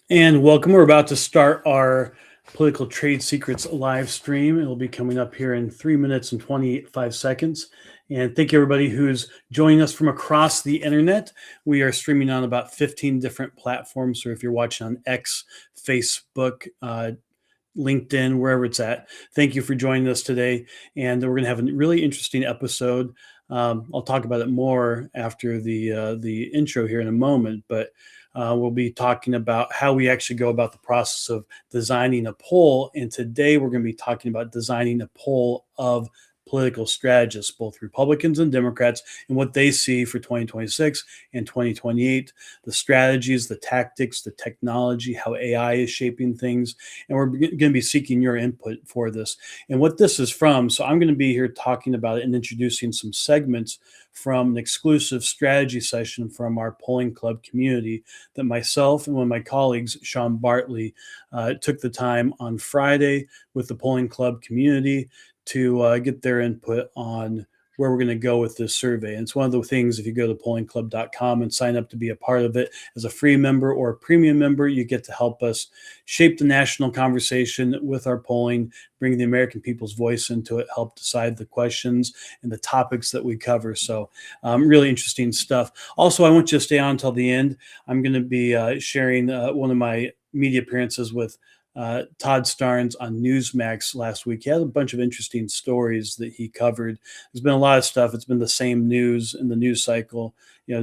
And welcome. We're about to start our Political Trade Secrets live stream. It'll be coming up here in 3 minutes and 25 seconds. And thank you, everybody who's joining us from across the internet. We are streaming on about 15 different platforms. So if you're watching on X, Facebook, LinkedIn, wherever it's at, thank you for joining us today. And we're going to have a really interesting episode. I'll talk about it more after the intro here in a moment, but we'll be talking about how we actually go about the process of designing a poll. And today we're going to be talking about designing a poll of political strategists, both Republicans and Democrats, and what they see for 2026 and 2028, the strategies, the tactics, the technology, how AI is shaping things. And we're going to be seeking your input for this and what this is from. So I'm going to be here talking about it and introducing some segments from an exclusive strategy session from our polling club community that myself and one of my colleagues, Sean Bartley, took the time on Friday with the polling club community to get their input on where we're going to go with this survey. And it's one of the things, if you go to pollingclub.com and sign up to be a part of it as a free member or a premium member, you get to help us shape the national conversation with our polling, bring the American people's voice into it, help decide the questions and the topics that we cover. So really interesting stuff. Also, I want you to stay on until the end. I'm going to be sharing one of my media appearances with Todd Starnes on Newsmax last week. He had a bunch of interesting stories that he covered. There's been a lot of stuff. It's been the same news in the news cycle,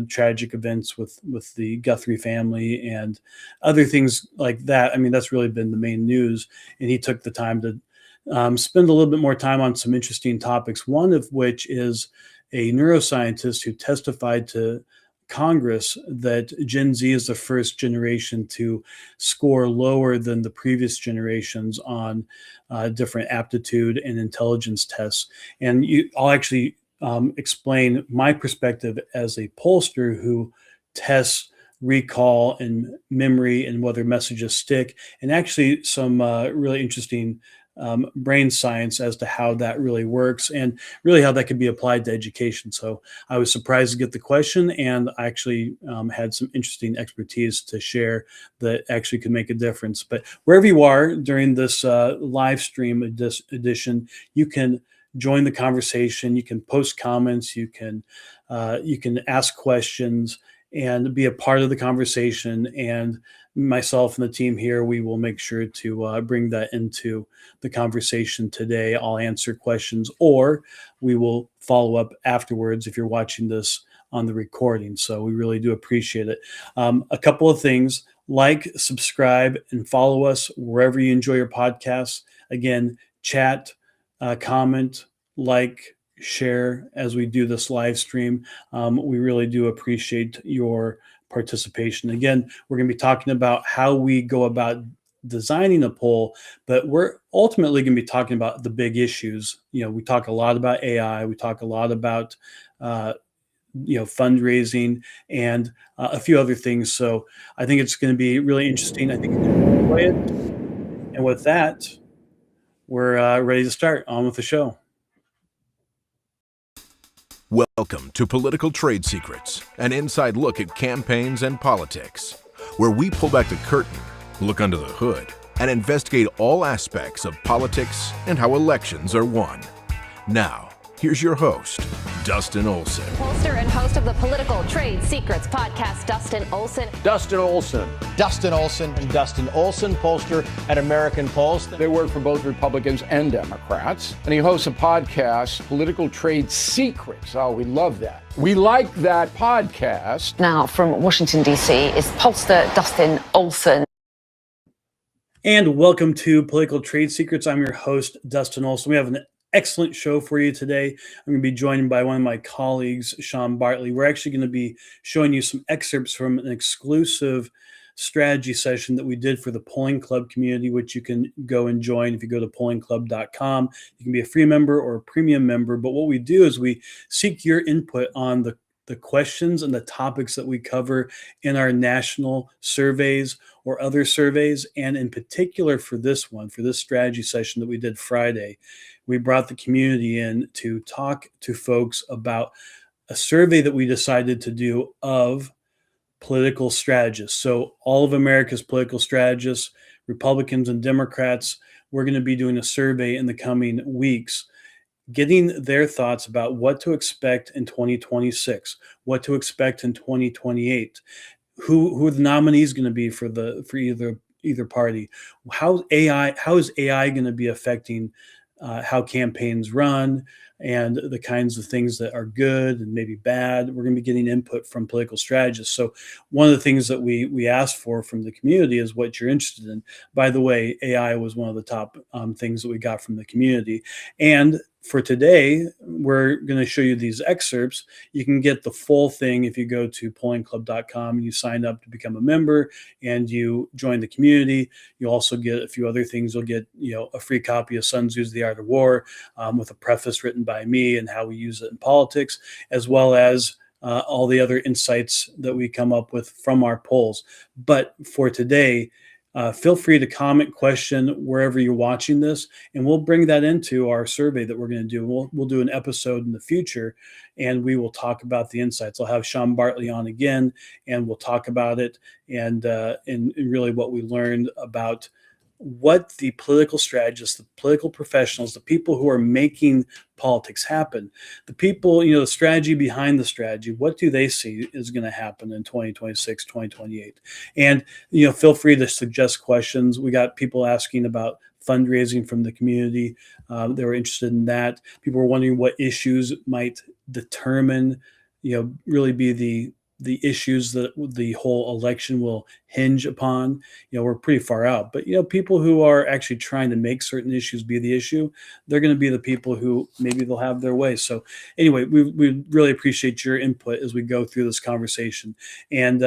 tragic events with the Guthrie family and other things like that. I mean, that's really been the main news. And he took the time to spend a little bit more time on some interesting topics, one of which is a neuroscientist who testified to Congress that Gen Z is the first generation to score lower than the previous generations on different aptitude and intelligence tests. And I'll actually explain my perspective as a pollster who tests recall and memory and whether messages stick, and actually some really interesting brain science as to how that really works and really how that could be applied to education. So I was surprised to get the question, and I actually had some interesting expertise to share that actually could make a difference. But wherever you are during this live stream edition, you can join the conversation. You can post comments. You can ask questions and be a part of the conversation. And myself and the team here, we will make sure to bring that into the conversation today. I'll answer questions, or we will follow up afterwards if you're watching this on the recording. So we really do appreciate it. A couple of things: like, subscribe, and follow us wherever you enjoy your podcasts. Again, chat, comment, like, share as we do this live stream. We really do appreciate your participation. Again, we're going to be talking about how we go about designing a poll, but we're ultimately going to be talking about the big issues. We talk a lot about AI. We talk a lot about fundraising and a few other things. So I think it's going to be really interesting. I think you're going to enjoy it. And with that, we're ready to start on with the show. Welcome to Political Trade Secrets, an inside look at campaigns and politics, where we pull back the curtain, look under the hood, and investigate all aspects of politics and how elections are won. Now, here's your host, Dustin Olson. Pollster and host of the Political Trade Secrets podcast, Dustin Olson. Dustin Olson. Dustin Olson. And Dustin Olson, pollster at American Polls. They work for both Republicans and Democrats. And he hosts a podcast, Political Trade Secrets. Oh, we love that. We like that podcast. Now, from Washington, D.C., is pollster Dustin Olson. And welcome to Political Trade Secrets. I'm your host, Dustin Olson. We have an excellent show for you today. I'm going to be joined by one of my colleagues, Sean Bartley. We're actually going to be showing you some excerpts from an exclusive strategy session that we did for the polling club community, which you can go and join if you go to pollingclub.com. You can be a free member or a premium member. But what we do is we seek your input on the questions and the topics that we cover in our national surveys or other surveys. And in particular for this strategy session that we did Friday, we brought the community in to talk to folks about a survey that we decided to do of political strategists. So all of America's political strategists, Republicans and Democrats, we're going to be doing a survey in the coming weeks, getting their thoughts about what to expect in 2026, what to expect in 2028, who the nominee is going to be for either party, how is AI going to be affecting how campaigns run, and the kinds of things that are good and maybe bad. We're going to be getting input from political strategists. So one of the things that we asked for from the community is what you're interested in. By the way, AI was one of the top things that we got from the community. And for today, we're going to show you these excerpts. You can get the full thing if you go to pollingclub.com and you sign up to become a member and you join the community. You'll also get a few other things. You'll get, a free copy of Sun Tzu's The Art of War with a preface written by me and how we use it in politics, as well as all the other insights that we come up with from our polls. But for today, feel free to comment, question wherever you're watching this, and we'll bring that into our survey that we're going to do. We'll do an episode in the future, and we will talk about the insights. I'll have Sean Bartley on again, and we'll talk about it and really what we learned about what the political strategists, the political professionals, the people who are making politics happen, the people, the strategy behind the strategy, what do they see is going to happen in 2026, 2028? And, feel free to suggest questions. We got people asking about fundraising from the community. They were interested in that. People were wondering what issues might determine, really be the issues that the whole election will hinge upon. We're pretty far out, but people who are actually trying to make certain issues be the issue, they're going to be the people who maybe they'll have their way. So anyway, we really appreciate your input as we go through this conversation. And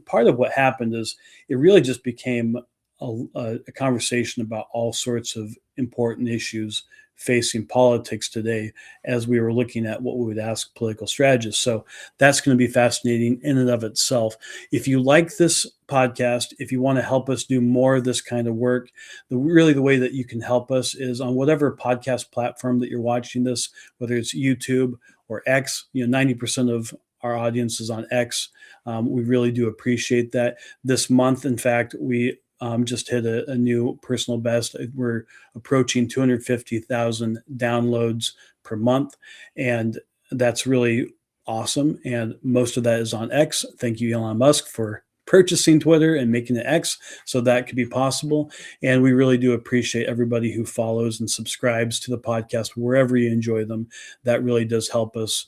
part of what happened is it really just became a conversation about all sorts of important issues facing politics today as we were looking at what we would ask political strategists. So that's going to be fascinating in and of itself. If you like this podcast, if you want to help us do more of this kind of work, the way that you can help us is on whatever podcast platform that you're watching this, whether it's YouTube or X. 90% of our audience is on X. We really do appreciate that. This month, in fact, we just hit a new personal best. We're approaching 250,000 downloads per month, and that's really awesome. And most of that is on X. Thank you, Elon Musk, for purchasing Twitter and making it X so that could be possible. And we really do appreciate everybody who follows and subscribes to the podcast wherever you enjoy them. That really does help us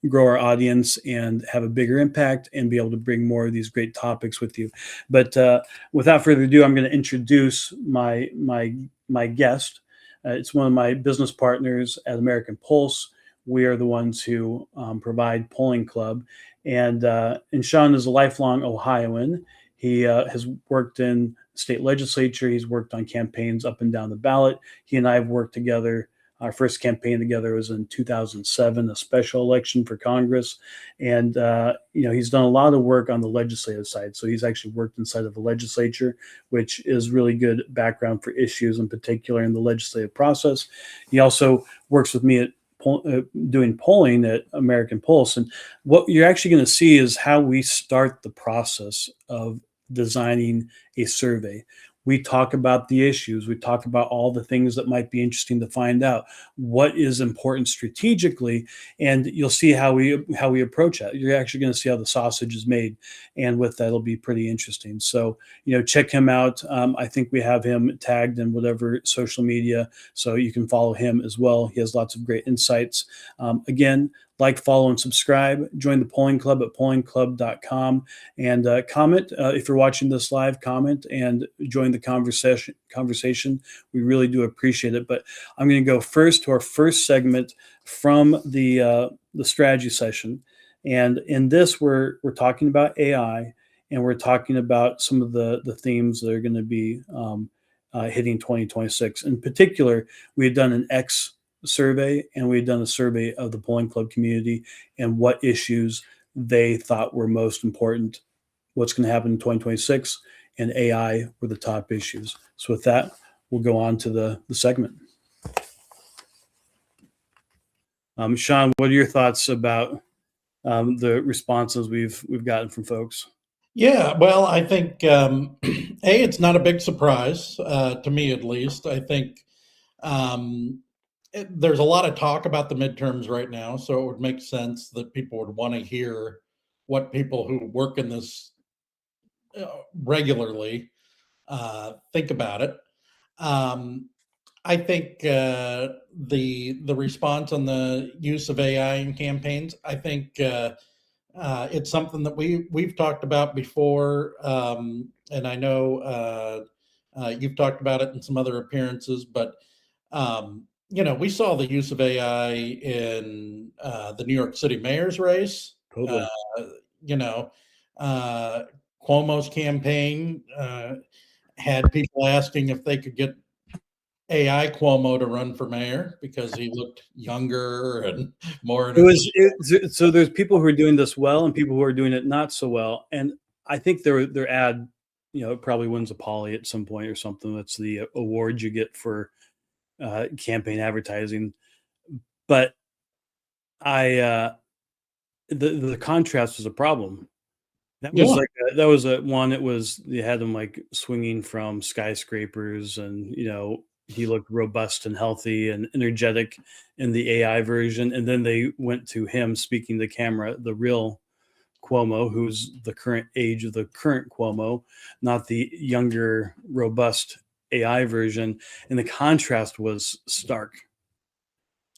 grow our audience and have a bigger impact and be able to bring more of these great topics with you. But without further ado, I'm going to introduce my guest. It's one of my business partners at American Pulse. We are the ones who provide Polling Club. And Sean is a lifelong Ohioan. He has worked in state legislature. He's worked on campaigns up and down the ballot. He and I have worked together. Our first campaign together was in 2007, a special election for Congress. And, he's done a lot of work on the legislative side. So he's actually worked inside of the legislature, which is really good background for issues in particular in the legislative process. He also works with me at doing polling at American Pulse. And what you're actually going to see is how we start the process of designing a survey. We talk about the issues. We talk about all the things that might be interesting to find out. What is important strategically, and you'll see how we approach that. You're actually going to see how the sausage is made, and with that, it'll be pretty interesting. So, check him out. I think we have him tagged in whatever social media, so you can follow him as well. He has lots of great insights. Again, like, follow, and subscribe. Join the Polling Club at pollingclub.com and comment. If you're watching this live, comment and join the conversation. We really do appreciate it. But I'm going to go first to our first segment from the strategy session. And in this, we're talking about AI, and we're talking about some of the themes that are going to be hitting 2026. In particular, we had done an X survey, and we had done a survey of the Polling Club community and what issues they thought were most important, what's going to happen in 2026, and AI were the top issues. So with that, we'll go on to the segment. Sean, what are your thoughts about the responses we've gotten from folks. Yeah, well, I think it's not a big surprise to me, at least. I think um, there's a lot of talk about the midterms right now, so it would make sense that people would want to hear what people who work in this regularly think about it. Um, I think the response on the use of AI in campaigns. I think it's something that we've talked about before, and I know you've talked about it in some other appearances. But we saw the use of AI in the New York City mayor's race. Totally. You know, uh, Cuomo's campaign had people asking if they could get AI Cuomo to run for mayor because he looked younger and more So there's people who are doing this well and people who are doing it not so well. And I think their ad, it probably wins a Polly at some point or something. That's the award you get for campaign advertising. But the contrast was a problem. That was one. It was, they had him like swinging from skyscrapers, and he looked robust and healthy and energetic in the AI version. And then they went to him speaking to camera, the real Cuomo, who's the current age of the current Cuomo, not the younger, robust AI version. And the contrast was stark.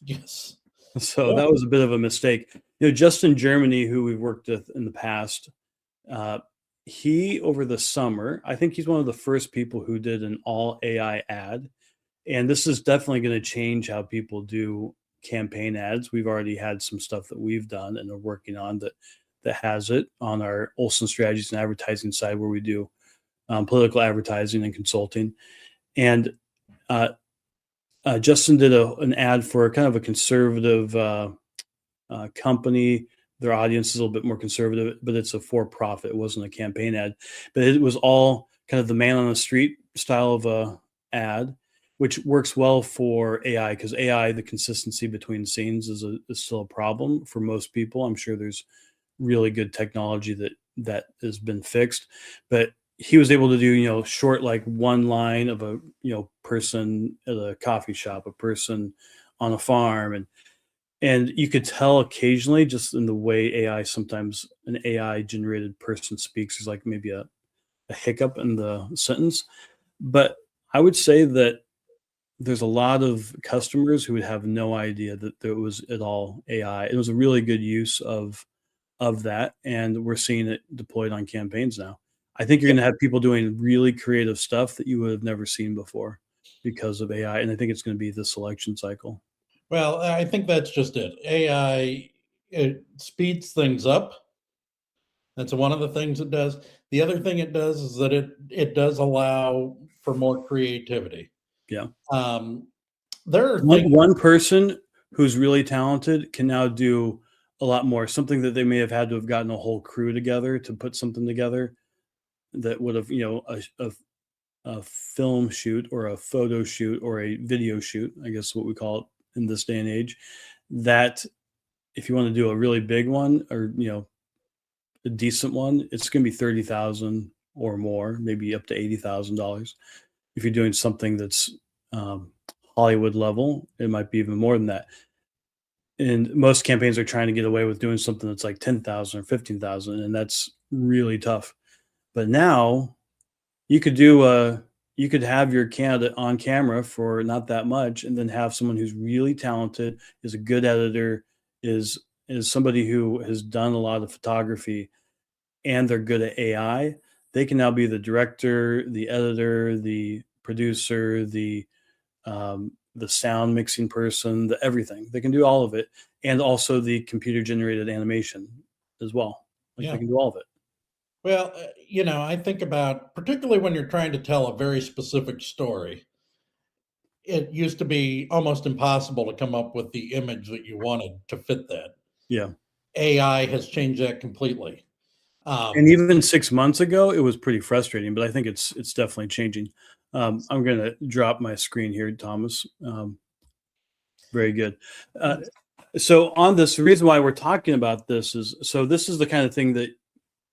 Yes. So that was a bit of a mistake. Justin Germany, who we've worked with in the past, he, over the summer, I think he's one of the first people who did an all AI ad. And this is definitely going to change how people do campaign ads. We've already had some stuff that we've done and are working on that has it on our Olson Strategists and advertising side, where we do political advertising and consulting. And Justin did an ad for kind of a conservative company. Their audience is a little bit more conservative, but it's a for-profit. It wasn't a campaign ad, but it was all kind of the man on the street style of a ad, which works well for AI, because AI, the consistency between scenes is still a problem for most people. I'm sure there's really good technology that has been fixed, but he was able to do, short, like one line of a, person at a coffee shop, a person on a farm. And you could tell occasionally, just in the way sometimes an AI generated person speaks, is like maybe a hiccup in the sentence. But I would say that there's a lot of customers who would have no idea that there was at all AI. It was a really good use of that, and we're seeing it deployed on campaigns now. I think you're going to have people doing really creative stuff that you would have never seen before because of AI, and I think it's going to be this election cycle. Well, I think that's just it. AI, it speeds things up. That's one of the things it does. The other thing it does is that it does allow for more creativity. Yeah. There are one person who's really talented can now do a lot more, something that they may have had to have gotten a whole crew together to put something together that would have, a film shoot or a photo shoot or a video shoot, I guess what we call it in this day and age, that if you want to do a really big one, or a decent one, it's going to be $30,000 or more, maybe up to $80,000. If you're doing something that's Hollywood level, it might be even more than that. And most campaigns are trying to get away with doing something that's like 10,000 or 15,000, and that's really tough. But now you could have your candidate on camera for not that much, and then have someone who's really talented, is a good editor, is somebody who has done a lot of photography, and they're good at AI. They can now be the director, the editor, the producer, the sound mixing person, the everything. They can do all of it, and also the computer generated animation as well. They can do all of it. Well, I think about, particularly when you're trying to tell a very specific story, it used to be almost impossible to come up with the image that you wanted to fit that. Yeah. AI has changed that completely. And even 6 months ago, it was pretty frustrating, but I think it's definitely changing. I'm going to drop my screen here, Thomas. Very good. So on this, the reason why we're talking about this is, so this is the kind of thing that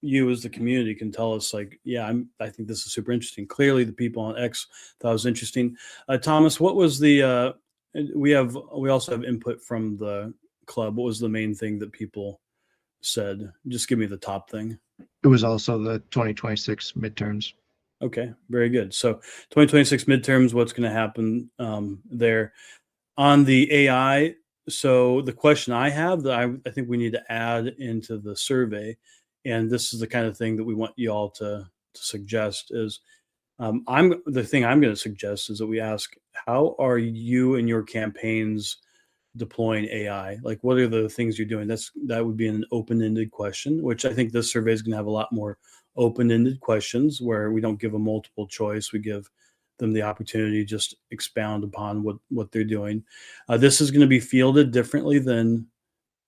you as the community can tell us, like, yeah, I think this is super interesting. Clearly the people on X thought it was interesting. Thomas, what was we also have input from the club. What was the main thing that people said? Just give me the top thing. It was also the 2026 midterms. Okay, very good. So 2026 midterms, what's going to happen there? On the AI, so the question I have that I think we need to add into the survey, and this is the kind of thing that we want you all to suggest, is the thing I'm going to suggest is that we ask, how are you and your campaigns deploying AI? Like, what are the things you're doing? That would be an open-ended question, which I think this survey is going to have a lot more open-ended questions where we don't give a multiple choice. We give them the opportunity to just expound upon what they're doing. This is going to be fielded differently than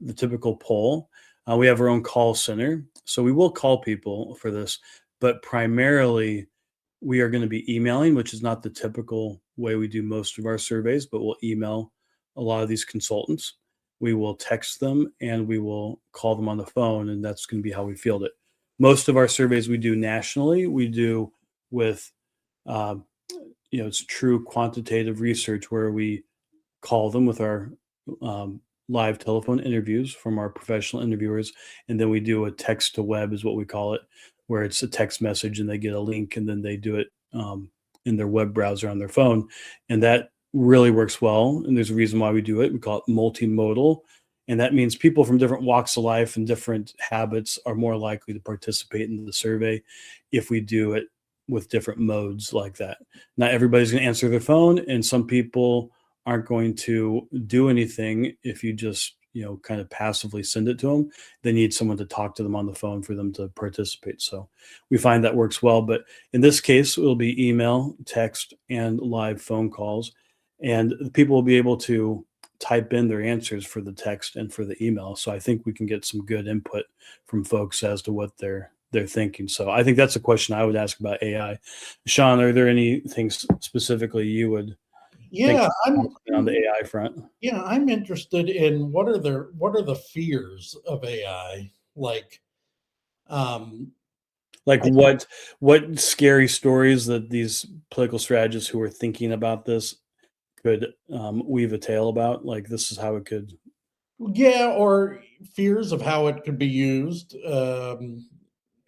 the typical poll. We have our own call center, so we will call people for this, but primarily we are going to be emailing, which is not the typical way we do most of our surveys, but we'll email a lot of these consultants. We will text them and we will call them on the phone, and that's going to be how we field it. Most of our surveys we do nationally. We do with it's true quantitative research where we call them with our live telephone interviews from our professional interviewers, and then we do a text to web is what we call it, where it's a text message and they get a link and then they do it in their web browser on their phone, and that really works well. And there's a reason why we do it. We call it multimodal, and that means people from different walks of life and different habits are more likely to participate in the survey if we do it with different modes like that. Not everybody's going to answer their phone, and some people aren't going to do anything if you just kind of passively send it to them. They need someone to talk to them on the phone for them to participate. So we find that works well. But in this case, it'll be email, text, and live phone calls, and people will be able to type in their answers for the text and for the email. So I think we can get some good input from folks as to what they're thinking. So I think that's a question I would ask about AI. Sean, are there any things specifically you would Yeah, think on the AI front? Yeah, I'm interested in what are the fears of AI? Like, Like what scary stories that these political strategists who are thinking about this could weave a tale about? Like, this is how it could. yeah, or fears of how it could be used,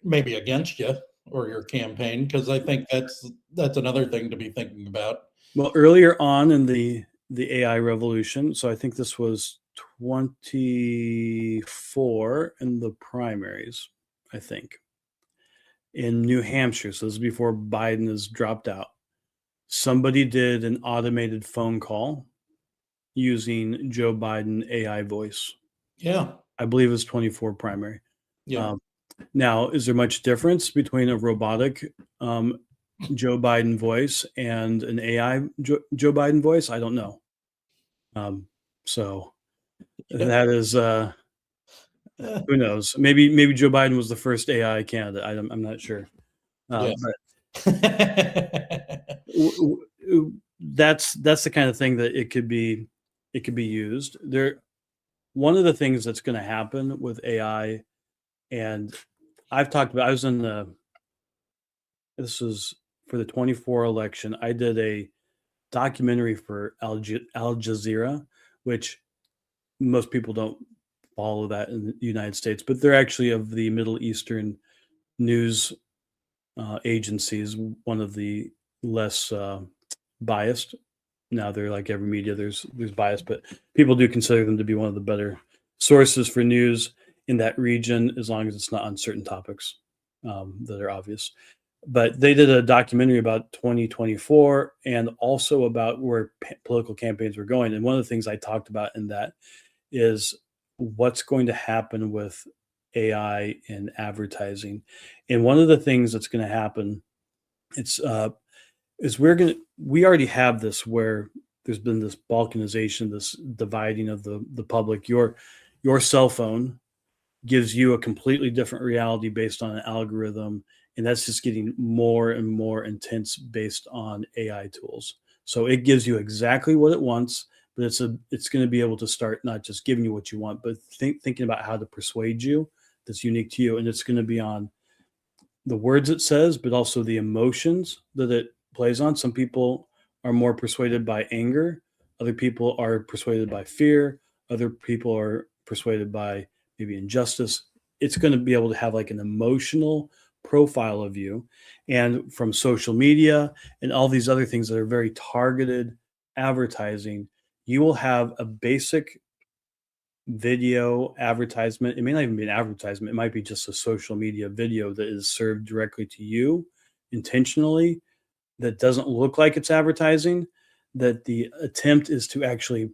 maybe against you or your campaign, because I think that's another thing to be thinking about. Well, earlier on in the AI revolution, so I think this was 24 in the primaries, I think, in New Hampshire. So this is before Biden has dropped out. Somebody did an automated phone call using Joe Biden AI voice. Yeah, I believe it was 24 primary. yeah. Now, is there much difference between a robotic Joe Biden voice and an AI Joe Biden voice? I don't know. So that is who knows? Maybe Joe Biden was the first AI candidate. I'm not sure. Yeah. But that's the kind of thing that it could be used. One of the things that's going to happen with AI, and I've talked about, this was for the 24 election. I did a documentary for Al Jazeera, which most people don't follow that in the United States, but they're actually of the Middle Eastern news agencies, one of the less biased. Now they're like every media, there's bias, but people do consider them to be one of the better sources for news in that region, as long as it's not on certain topics that are obvious. But they did a documentary about 2024 and also about where political campaigns were going. And one of the things I talked about in that is what's going to happen with AI in advertising. And one of the things that's going to happen, is we already have this where there's been this balkanization, this dividing of the public. Your cell phone gives you a completely different reality based on an algorithm, and that's just getting more and more intense based on AI tools. So it gives you exactly what it wants, but it's going to be able to start not just giving you what you want, but thinking about how to persuade you that's unique to you. And it's going to be on the words it says, but also the emotions that it plays on. Some people are more persuaded by anger. Other people are persuaded by fear. Other people are persuaded by maybe injustice. It's going to be able to have like an emotional profile of you. And from social media and all these other things that are very targeted advertising, you will have a basic video advertisement. It may not even be an advertisement. It might be just a social media video that is served directly to you intentionally, that doesn't look like it's advertising, that the attempt is to actually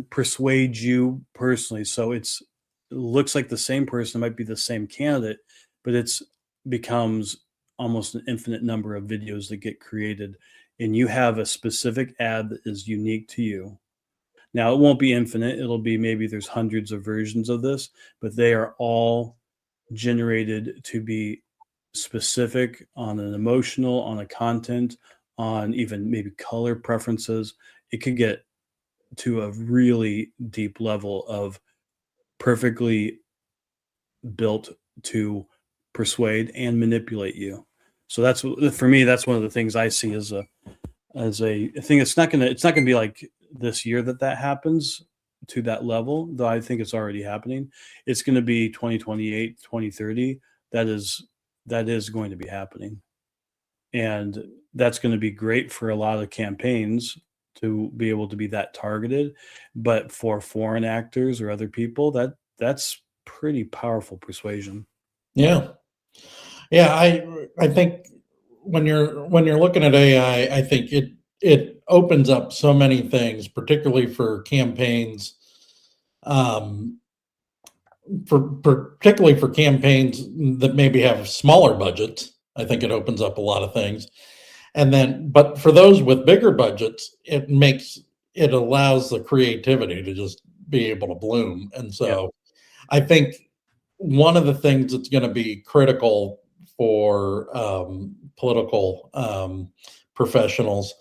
persuade you personally. So it looks like the same person, it might be the same candidate, but it's becomes almost an infinite number of videos that get created, and you have a specific ad that is unique to you. Now, it won't be infinite. It'll be maybe there's hundreds of versions of this, but they are all generated to be specific on an emotional, on a content, on even maybe color preferences. It could get to a really deep level of perfectly built to persuade and manipulate you. So that's, for me, that's one of the things I see as a thing. It's not gonna be like this year that happens to that level, though I think it's already happening. It's going to be 2028, 2030. That is going to be happening, and that's going to be great for a lot of campaigns to be able to be that targeted. But for foreign actors or other people, that's pretty powerful persuasion. Yeah. Yeah, I think when you're looking at AI, I think it opens up so many things, particularly for campaigns, um, particularly for campaigns that maybe have smaller budgets. I think it opens up a lot of things. And then, but for those with bigger budgets, it allows the creativity to just be able to bloom. And Yeah. so I think one of the things that's going to be critical for political professionals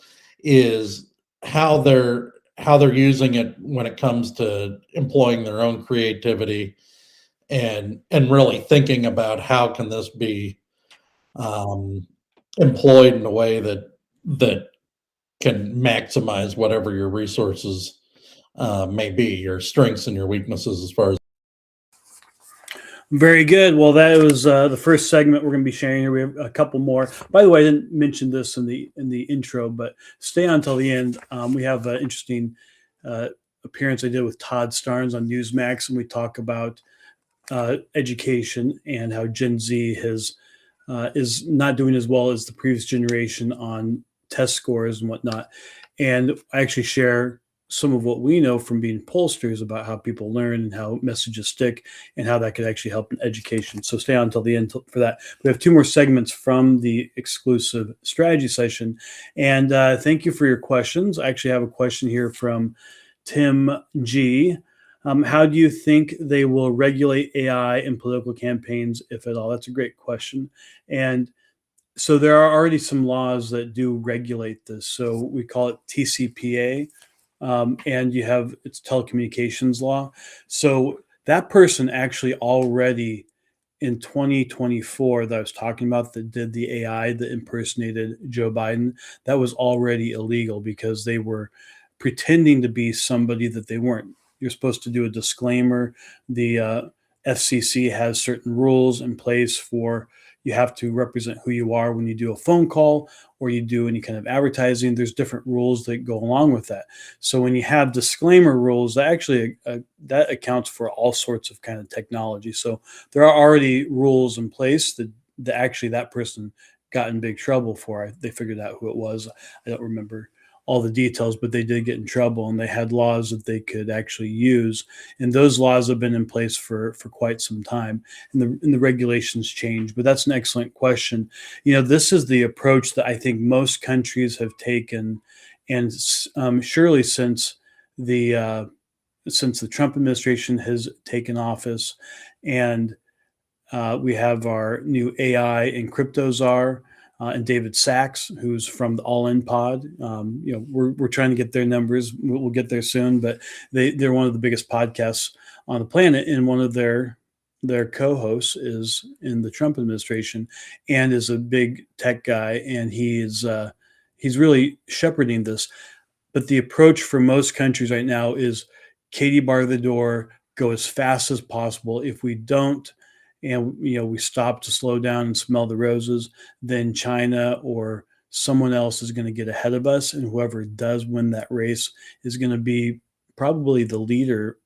is how they're using it when it comes to employing their own creativity and really thinking about how can this be um, employed in a way that can maximize whatever your resources may be, your strengths and your weaknesses as far as. Very good. Well, that was the first segment we're going to be sharing here. We have a couple more. By the way, I didn't mention this in the intro, but stay on till the end. We have an interesting appearance I did with Todd Starnes on Newsmax, and we talk about education and how Gen Z is not doing as well as the previous generation on test scores and whatnot. And I actually share some of what we know from being pollsters about how people learn and how messages stick and how that could actually help in education. So stay on until the end for that. We have two more segments from the exclusive strategy session. And thank you for your questions. I actually have a question here from Tim G. How do you think they will regulate AI in political campaigns, if at all? That's a great question. And so there are already some laws that do regulate this. So we call it TCPA, and you have it's telecommunications law. So that person actually already in 2024 that I was talking about that did the AI that impersonated Joe Biden, that was already illegal because they were pretending to be somebody that they weren't. You're supposed to do a disclaimer. The FCC has certain rules in place for you have to represent who you are when you do a phone call or you do any kind of advertising. There's different rules that go along with that. So when you have disclaimer rules, that actually that accounts for all sorts of kind of technology. So there are already rules in place that actually that person got in big trouble for. They figured out who it was. I don't remember all the details, but they did get in trouble, and they had laws that they could actually use. And those laws have been in place for quite some time, and the regulations change. But that's an excellent question. This is the approach that I think most countries have taken, and surely since the Trump administration has taken office, and we have our new AI and crypto czar. and David Sachs, who's from the All In Pod. We're trying to get their numbers. We'll get there soon, but they're one of the biggest podcasts on the planet, and one of their co-hosts is in the Trump administration and is a big tech guy, and he's really shepherding this. But the approach for most countries right now is Katie bar the door, go as fast as possible. If we don't, and we stop to slow down and smell the roses, then China or someone else is going to get ahead of us, and whoever does win that race is going to be probably the leader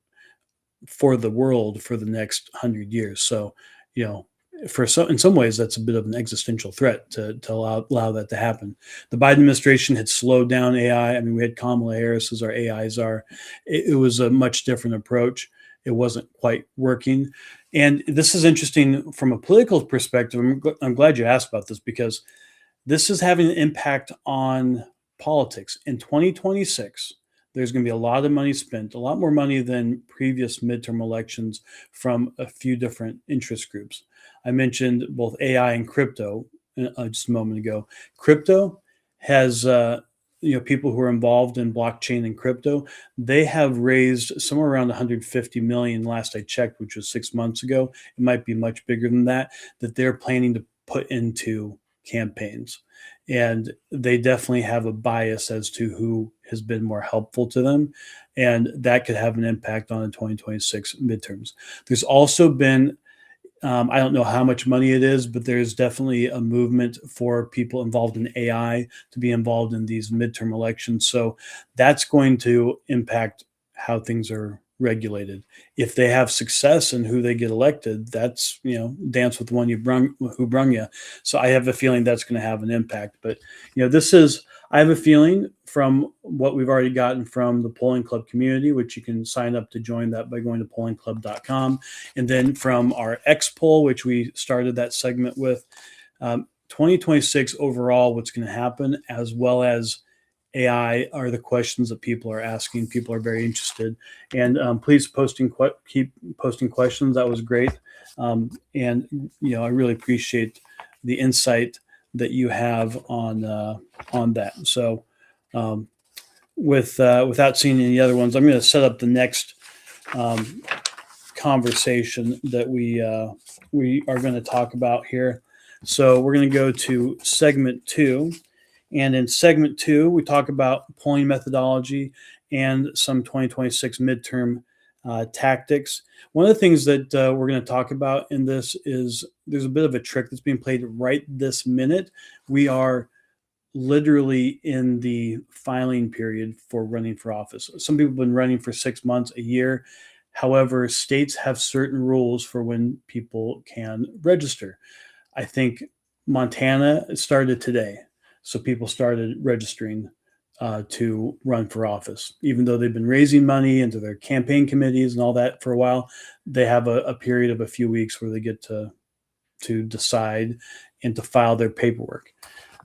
for the world for the next 100 years. So, in some ways, that's a bit of an existential threat to allow that to happen. The Biden administration had slowed down AI. I mean, we had Kamala Harris as our AI czar. It was a much different approach. It wasn't quite working. And this is interesting from a political perspective. I'm glad you asked about this, because this is having an impact on politics. In 2026, there's going to be a lot of money spent, a lot more money than previous midterm elections, from a few different interest groups. I mentioned both AI and crypto just a moment ago. Crypto has people who are involved in blockchain and crypto. They have raised somewhere around 150 million last I checked, which was 6 months ago. It might be much bigger than that they're planning to put into campaigns. And they definitely have a bias as to who has been more helpful to them. And that could have an impact on the 2026 midterms. There's also been, I don't know how much money it is, but there's definitely a movement for people involved in AI to be involved in these midterm elections. So that's going to impact how things are regulated. If they have success and who they get elected, that's, dance with the one who brung you. So I have a feeling that's going to have an impact. But, I have a feeling from what we've already gotten from the Polling Club community, which you can sign up to join that by going to pollingclub.com. And then from our X poll, which we started that segment with, 2026 overall, what's going to happen, as well as AI, are the questions that people are asking. People are very interested, and please keep posting questions. That was great, and I really appreciate the insight that you have on that. So, without seeing any other ones, I'm going to set up the next conversation that we are going to talk about here. So we're going to go to segment 2. And in segment 2, we talk about polling methodology and some 2026 midterm tactics. One of the things that we're going to talk about in this is there's a bit of a trick that's being played right this minute. We are literally in the filing period for running for office. Some people have been running for 6 months, a year. However, states have certain rules for when people can register. I think Montana started today. So people started registering to run for office. Even though they've been raising money into their campaign committees and all that for a while, they have a period of a few weeks where they get to decide and to file their paperwork.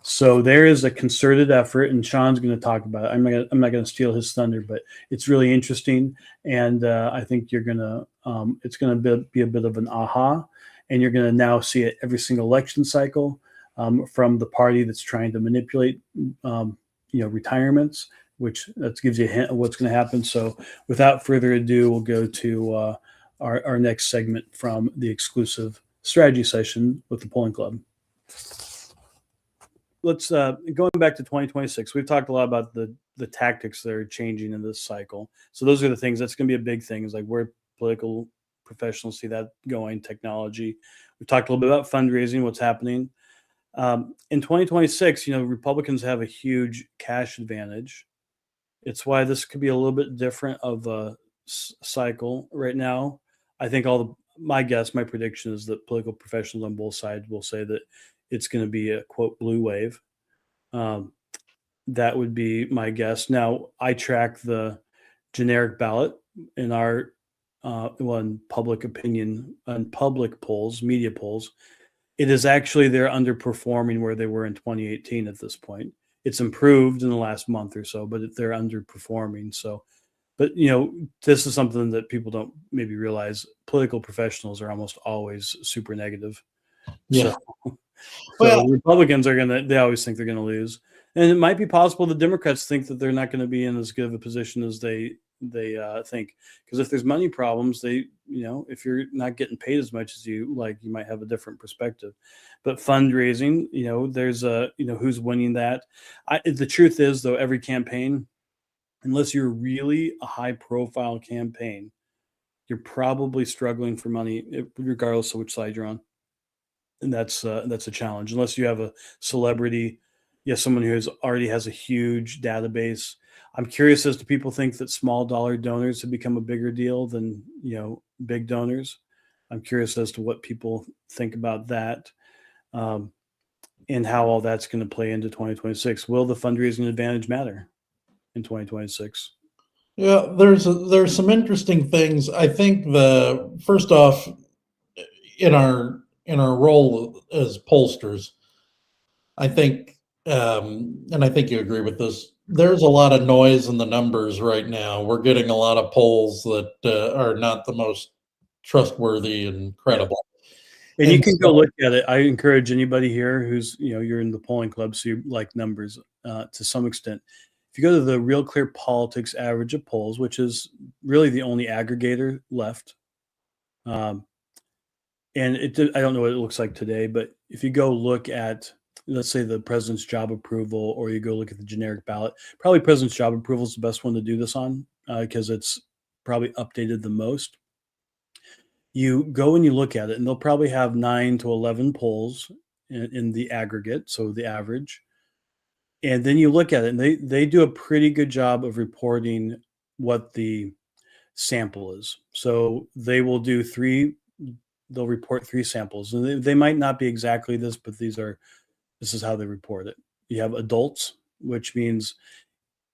So there is a concerted effort, and Sean's going to talk about it. I'm not going to steal his thunder, but it's really interesting, and I think you're going to it's going to be a bit of an aha, and you're going to now see it every single election cycle. From the party that's trying to manipulate, retirements, which that gives you a hint of what's going to happen. So without further ado, we'll go to our next segment from the exclusive strategy session with the Polling Club. Let's going back to 2026. We've talked a lot about the tactics that are changing in this cycle. So those are the things that's going to be a big thing. Is like where political professionals see that going. Technology. We've talked a little bit about fundraising. What's happening. In 2026, Republicans have a huge cash advantage. It's why this could be a little bit different of a cycle right now. I think my prediction is that political professionals on both sides will say that it's going to be a quote blue wave. That would be my guess. Now, I track the generic ballot in our in public opinion, on public polls, media polls. It is actually they're underperforming where they were in 2018 at this point. It's improved in the last month or so, but they're underperforming. So, but this is something that people don't maybe realize. Political professionals are almost always super negative. Yeah. So, Well, Republicans they always think they're gonna lose. And it might be possible the Democrats think that they're not going to be in as good of a position as they think. Because if there's money problems, if you're not getting paid as much as you like, you might have a different perspective. But fundraising, there's who's winning that. The truth is, though, every campaign, unless you're really a high profile campaign, you're probably struggling for money, regardless of which side you're on. And that's a challenge unless you have a celebrity, someone who already has a huge database. I'm curious as to people think that small dollar donors have become a bigger deal than big donors. I'm curious as to what people think about that, and how all that's going to play into 2026. Will the fundraising advantage matter in 2026? yeah, there's some interesting things. I think the first off, in our role as pollsters, I think, and I think you agree with this. There's a lot of noise in the numbers right now. We're getting a lot of polls that are not the most trustworthy and credible. And you And can go so, look at it. I encourage anybody here who's, you're in the polling club, so you like numbers to some extent. If you go to the Real Clear Politics average of polls, which is really the only aggregator left, um, and I don't know what it looks like today, but if you go look at, let's say, the president's job approval, or you go look at the generic ballot, probably president's job approval is the best one to do this on, because it's probably updated the most. You go and you look at it, and they'll probably have 9 to 11 polls in the aggregate, so the average. And then you look at it, and they do a pretty good job of reporting what the sample is. So they'll report 3 samples, and they might not be exactly this, but this is how they report it. You have adults, which means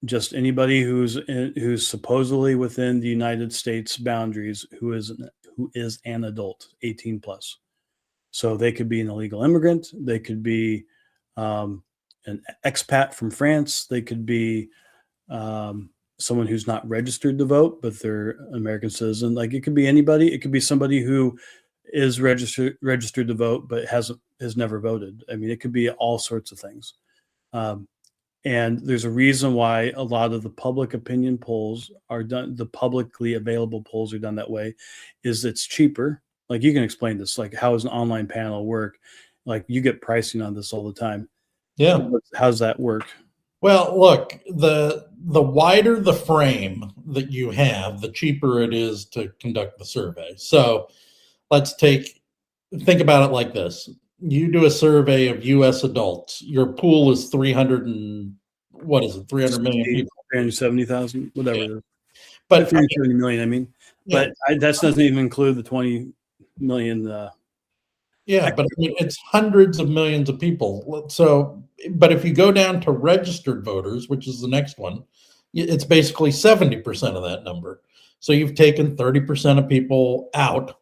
just anybody who's supposedly within the United States boundaries, who is an adult, 18 plus. So they could be an illegal immigrant, they could be an expat from France, they could be someone who's not registered to vote, but they're an American citizen. Like, it could be anybody. It could be somebody who is registered to vote but has never voted. I mean, it could be all sorts of things. And there's a reason why a lot of the public opinion polls are done, the publicly available polls are done that way, is it's cheaper. Like, you can explain this, like, how does an online panel work? Like, you get pricing on this all the time. yeah. How does that work? Well, look, the wider the frame that you have, the cheaper it is to conduct the survey. So let's think about it like this. You do a survey of US adults. Your pool is 300 and what is it? 300 million people. 370,000, whatever it is. But 370 million, I mean. yeah, But that doesn't even include the 20 million. yeah, but I mean, it's hundreds of millions of people. So, but if you go down to registered voters, which is the next one, it's basically 70% of that number. So you've taken 30% of people out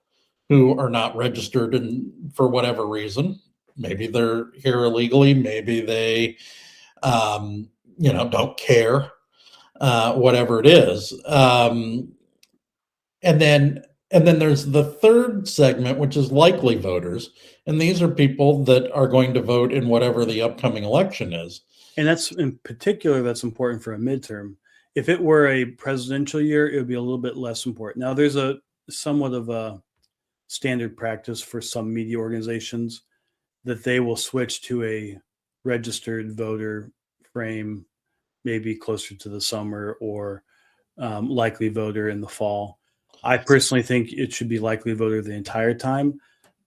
who are not registered, and for whatever reason, maybe they're here illegally, maybe they, don't care, whatever it is. And then there's the third segment, which is likely voters, and these are people that are going to vote in whatever the upcoming election is. And that's important for a midterm. If it were a presidential year, it would be a little bit less important. Now, there's a somewhat of a standard practice for some media organizations that they will switch to a registered voter frame, maybe closer to the summer, or likely voter in the fall. I personally think it should be likely voter the entire time.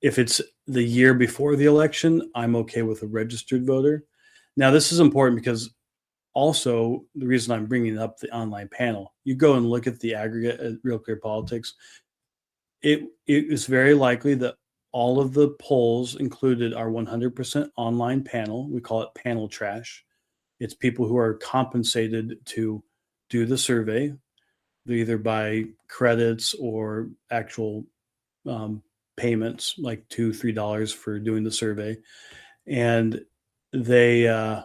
If it's the year before the election, I'm okay with a registered voter. Now, this is important because also the reason I'm bringing up the online panel, you go and look at the aggregate at Real Clear Politics. It is very likely that all of the polls included are 100% online panel. We call it panel trash. It's people who are compensated to do the survey, either by credits or actual payments, like $2-3 for doing the survey, and they've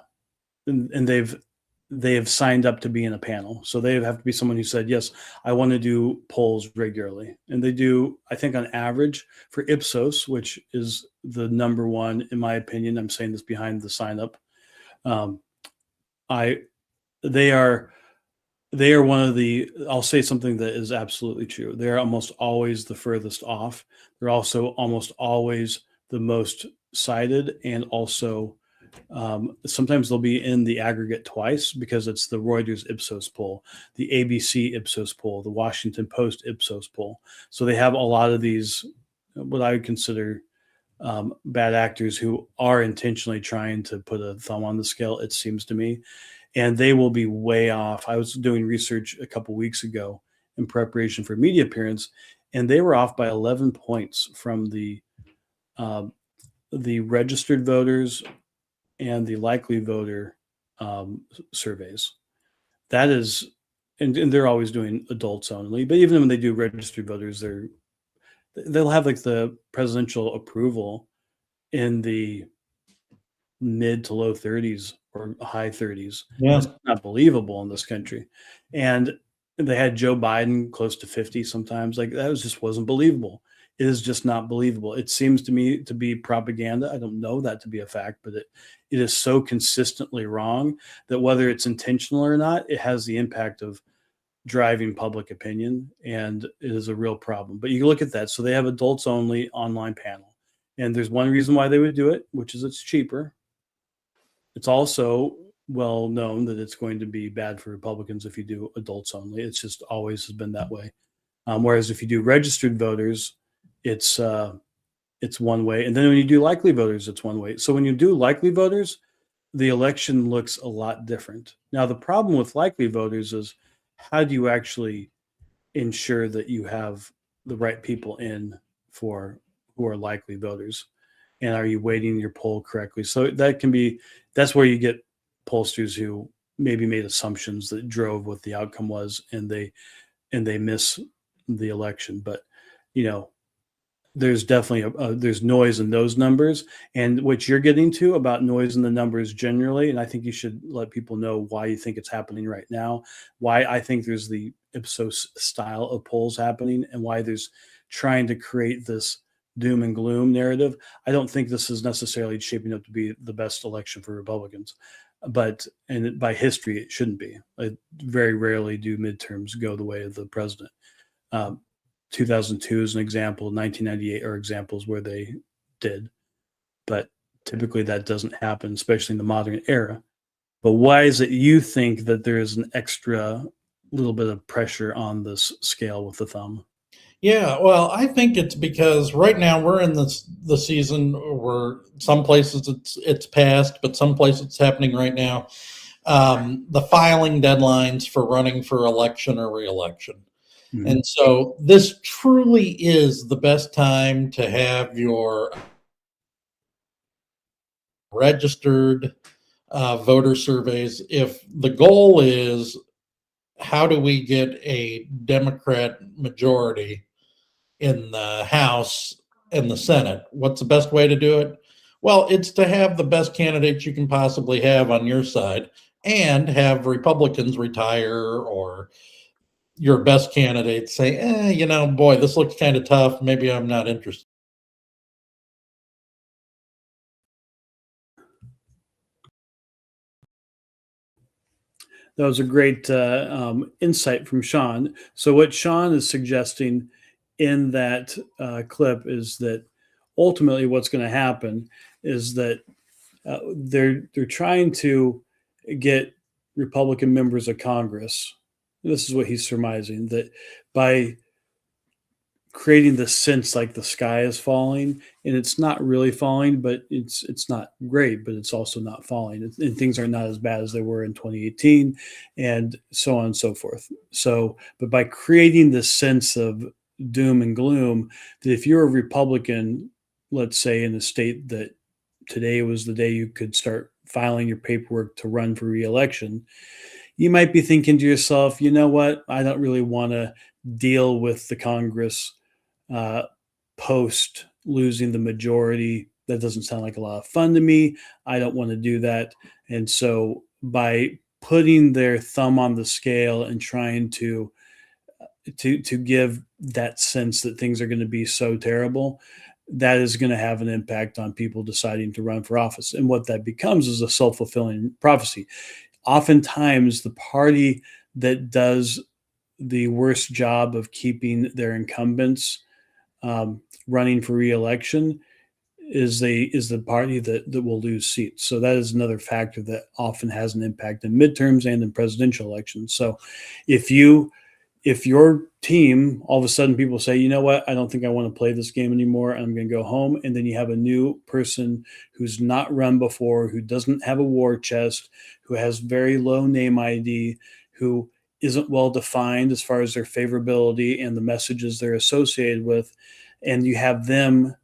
they have signed up to be in a panel. So they have to be someone who said, yes, I want to do polls regularly. And they do, I think on average for Ipsos, which is the number one, in my opinion, I'm saying this behind the sign up. They are one of the, I'll say something that is absolutely true. They're almost always the furthest off. They're also almost always the most cited, and also sometimes they'll be in the aggregate twice because it's the Reuters Ipsos poll, the ABC Ipsos poll, the Washington Post Ipsos poll. So they have a lot of these, what I would consider bad actors who are intentionally trying to put a thumb on the scale, it seems to me, and they will be way off. I was doing research a couple weeks ago in preparation for media appearance, and they were off by 11 points from the registered voters and the likely voter surveys. That is, and they're always doing adults only, but even when they do registered voters, they'll have like the presidential approval in the mid to low 30s or high 30s. Yeah. That's not believable in this country. And they had Joe Biden close to 50 sometimes. Like that wasn't believable. It is just not believable. It seems to me to be propaganda. I don't know that to be a fact, but it is so consistently wrong that whether it's intentional or not, it has the impact of driving public opinion, and it is a real problem. But you look at that. So they have adults only online panel. And there's one reason why they would do it, which is it's cheaper. It's also well known that it's going to be bad for Republicans if you do adults only. It's just always has been that way. Whereas if you do registered voters, it's one way. And then when you do likely voters, it's one way. So when you do likely voters, the election looks a lot different. Now, the problem with likely voters is how do you actually ensure that you have the right people in for who are likely voters? And are you weighting your poll correctly? So that's where you get pollsters who maybe made assumptions that drove what the outcome was, and they miss the election. But there's definitely there's noise in those numbers, and what you're getting to about noise in the numbers generally. And I think you should let people know why you think it's happening right now, why I think there's the Ipsos style of polls happening, and why there's trying to create this doom and gloom narrative. I don't think this is necessarily shaping up to be the best election for Republicans, and by history, it shouldn't be. Very rarely do midterms go the way of the president. 2002 is an example. 1998 are examples where they did, but typically that doesn't happen, especially in the modern era. But why is it you think that there is an extra little bit of pressure on this scale with the thumb? Yeah, well, I think it's because right now we're in the season where some places it's passed, but some places it's happening right now. The filing deadlines for running for election or reelection. Mhm. And so this truly is the best time to have your registered voter surveys. If the goal is how do we get a Democrat majority in the House and the Senate, what's the best way to do it? Well, it's to have the best candidates you can possibly have on your side and have Republicans retire, or your best candidates say, boy, this looks kind of tough. Maybe I'm not interested. That was a great insight from Sean. So what Sean is suggesting in that clip is that ultimately what's going to happen is that they're trying to get Republican members of Congress. This is what he's surmising, that by creating the sense like the sky is falling, and it's not really falling, but it's not great, but it's also not falling, and things are not as bad as they were in 2018, and so on and so forth. So, but by creating this sense of doom and gloom, that if you're a Republican, let's say in a state that today was the day you could start filing your paperwork to run for re-election, you might be thinking to yourself, you know what, I don't really want to deal with the Congress post losing the majority. That doesn't sound like a lot of fun to me. I don't want to do that. And so by putting their thumb on the scale and trying to give that sense that things are going to be so terrible, that is going to have an impact on people deciding to run for office. And what that becomes is a self-fulfilling prophecy. Oftentimes, the party that does the worst job of keeping their incumbents running for re-election is the party that will lose seats. So that is another factor that often has an impact in midterms and in presidential elections. So if your team, all of a sudden people say, you know what, I don't think I want to play this game anymore, I'm going to go home, and then you have a new person who's not run before, who doesn't have a war chest, who has very low name ID, who isn't well defined as far as their favorability and the messages they're associated with, and you have them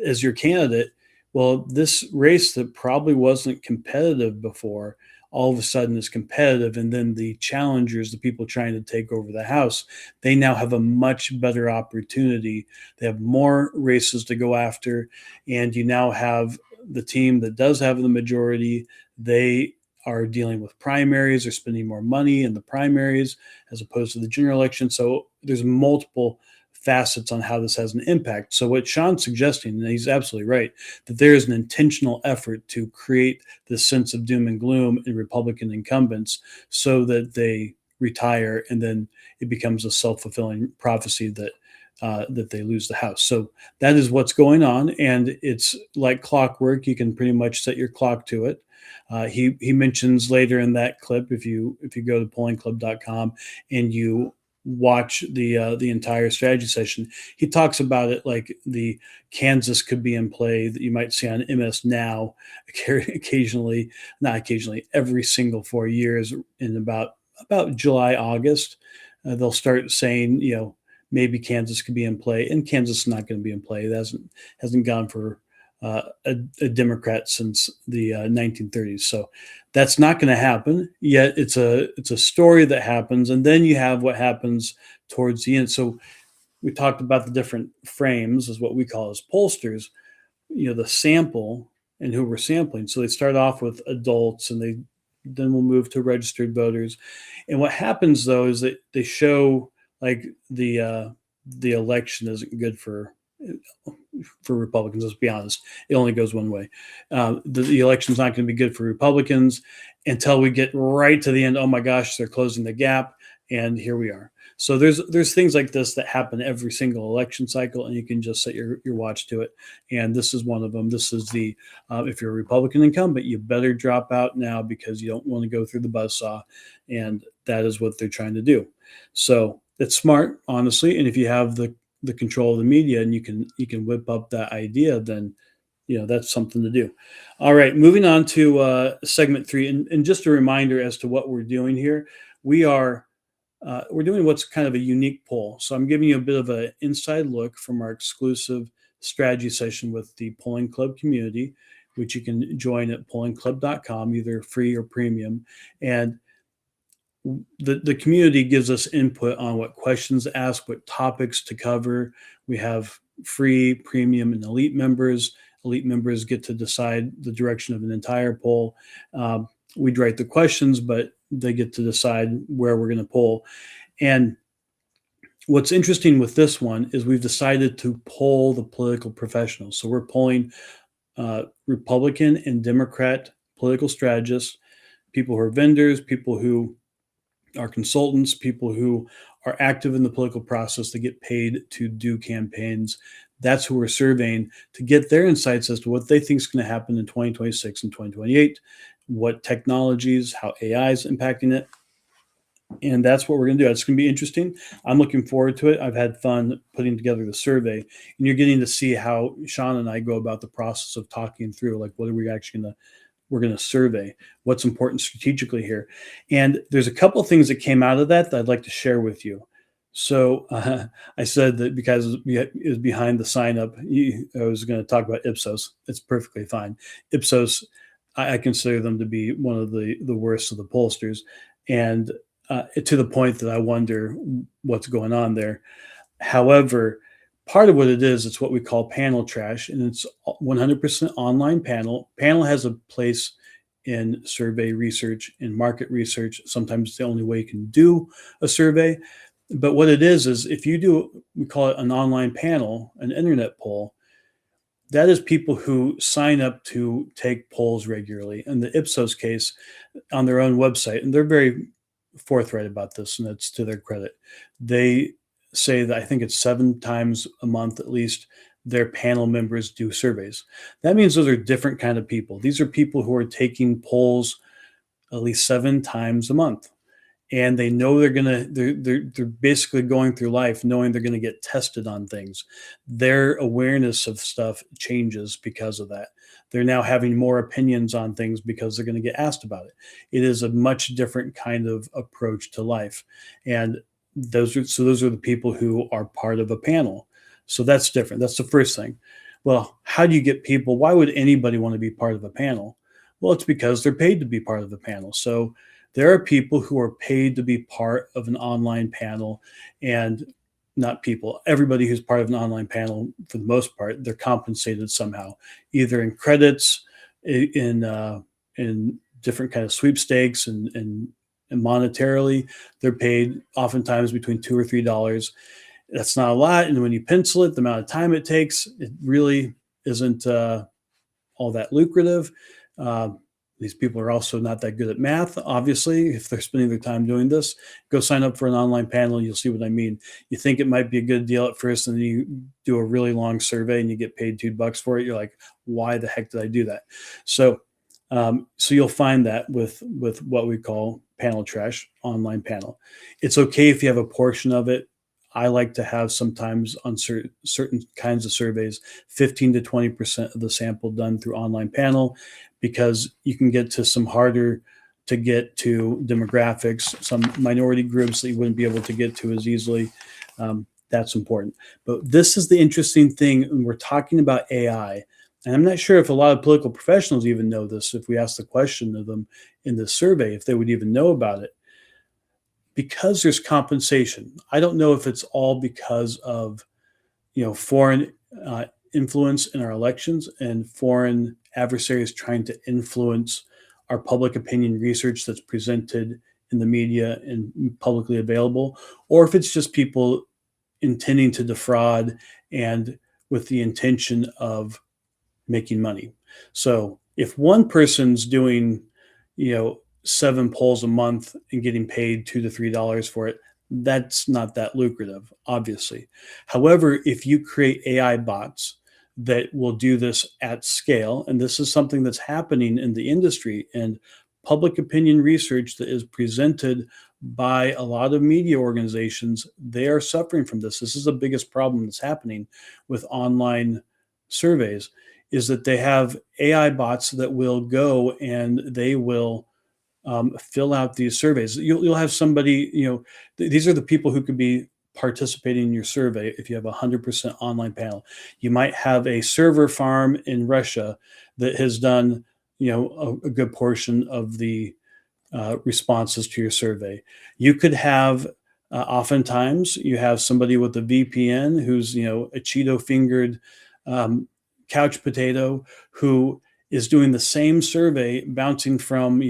as your candidate, well, this race that probably wasn't competitive before, all of a sudden is competitive. And then the challengers, the people trying to take over the House, they now have a much better opportunity. They have more races to go after. And you now have the team that does have the majority. They are dealing with primaries. They're spending more money in the primaries as opposed to the general election. So there's multiple facets on how this has an impact. So what Sean's suggesting, and he's absolutely right, that there is an intentional effort to create this sense of doom and gloom in Republican incumbents so that they retire, and then it becomes a self-fulfilling prophecy that that they lose the House. So that is what's going on, and it's like clockwork. You can pretty much set your clock to it. He mentions later in that clip, if you go to pollingclub.com and you watch the entire strategy session, he talks about it like the Kansas could be in play that you might see on MS Now occasionally, not occasionally, every single 4 years in about July, August. They'll start saying, maybe Kansas could be in play, and Kansas is not going to be in play. It hasn't gone for a Democrat since the 1930s. So that's not going to happen. Yet it's a story that happens, and then you have what happens towards the end. So we talked about the different frames, as what we call as pollsters. The sample and who we're sampling. So they start off with adults, and then we'll move to registered voters. And what happens though is that they show like the election isn't good for Republicans. Let's be honest, it only goes one way. The election's not going to be good for Republicans until we get right to the end. Oh my gosh, they're closing the gap, and here we are. So there's things like this that happen every single election cycle, and you can just set your watch to it. And this is one of them. This is the if you're a Republican incumbent, you better drop out now because you don't want to go through the buzzsaw, and that is what they're trying to do. So it's smart, honestly. And if you have the control of the media and you can whip up that idea, then that's something to do. All right, moving on to segment 3, and just a reminder as to what we're doing here. We're doing what's kind of a unique poll. So I'm giving you a bit of an inside look from our exclusive strategy session with the Polling Club community, which you can join at pollingclub.com, either free or premium. And the community gives us input on what questions to ask, what topics to cover. We have free, premium, and elite members. Elite members get to decide the direction of an entire poll. We'd write the questions, but they get to decide where we're going to poll. And what's interesting with this one is we've decided to poll the political professionals. So we're polling Republican and Democrat political strategists, people who are vendors, people who are consultants, people who are active in the political process that get paid to do campaigns. That's who we're surveying to get their insights as to what they think is going to happen in 2026 and 2028, what technologies, how AI is impacting it. And that's what we're going to do. It's going to be interesting. I'm looking forward to it. I've had fun putting together the survey, and you're getting to see how Sean and I go about the process of talking through, like, what are we actually we're going to survey, what's important strategically here. And there's a couple of things that came out of that I'd like to share with you. So I said that because it was behind the sign up, I was going to talk about Ipsos. It's perfectly fine. Ipsos, I consider them to be one of the worst of the pollsters, and to the point that I wonder what's going on there. However, part of what it is, it's what we call panel trash, and it's 100% online panel. Panel has a place in survey research and market research. Sometimes it's the only way you can do a survey. But what it is if you do, we call it an online panel, an internet poll, that is people who sign up to take polls regularly. In the Ipsos case, on their own website, and they're very forthright about this, and that's to their credit. They say that I think it's 7 times a month at least, their panel members do surveys. That means those are different kind of people. These are people who are taking polls at least 7 times a month. And they know they're basically going through life knowing they're going to get tested on things. Their awareness of stuff changes because of that. They're now having more opinions on things because they're going to get asked about it. It is a much different kind of approach to life. And those are the people who are part of a panel. So that's different. That's the first thing. Well, how do you get people? Why would anybody want to be part of a panel? Well, it's because they're paid to be part of the panel. So there are people who are paid to be part of an online panel, and not people, everybody who's part of an online panel, for the most part, they're compensated somehow, either in credits, in different kind of sweepstakes, and monetarily. They're paid oftentimes between $2 or $3. That's not a lot. And when you pencil it, the amount of time it takes, it really isn't all that lucrative. These people are also not that good at math, obviously, if they're spending their time doing this. Go sign up for an online panel. You'll see what I mean. You think it might be a good deal at first, and then you do a really long survey and you get paid $2 for it. You're like, why the heck did I do that? So you'll find that with what we call panel trash, online panel. It's okay if you have a portion of it. I like to have sometimes on certain kinds of surveys, 15 to 20% of the sample done through online panel, because you can get to some harder to get to demographics, some minority groups that you wouldn't be able to get to as easily. That's important. But this is the interesting thing when we're talking about AI. And I'm not sure if a lot of political professionals even know this, if we ask the question of them in this survey, if they would even know about it. Because there's compensation. I don't know if it's all because of, foreign influence in our elections and foreign adversaries trying to influence our public opinion research that's presented in the media and publicly available, or if it's just people intending to defraud and with the intention of making money. So if one person's doing, 7 polls a month and getting paid $2 to $3 for it, that's not that lucrative, obviously. However, if you create AI bots that will do this at scale, and this is something that's happening in the industry and public opinion research that is presented by a lot of media organizations, they are suffering from this. This is the biggest problem that's happening with online surveys, is that they have AI bots that will go and they will fill out these surveys. You'll have somebody, these are the people who could be participating in your survey if you have a 100% online panel. You might have a server farm in Russia that has done, a good portion of the responses to your survey. You could have, oftentimes, you have somebody with a VPN who's, a Cheeto-fingered couch potato who is doing the same survey, bouncing from,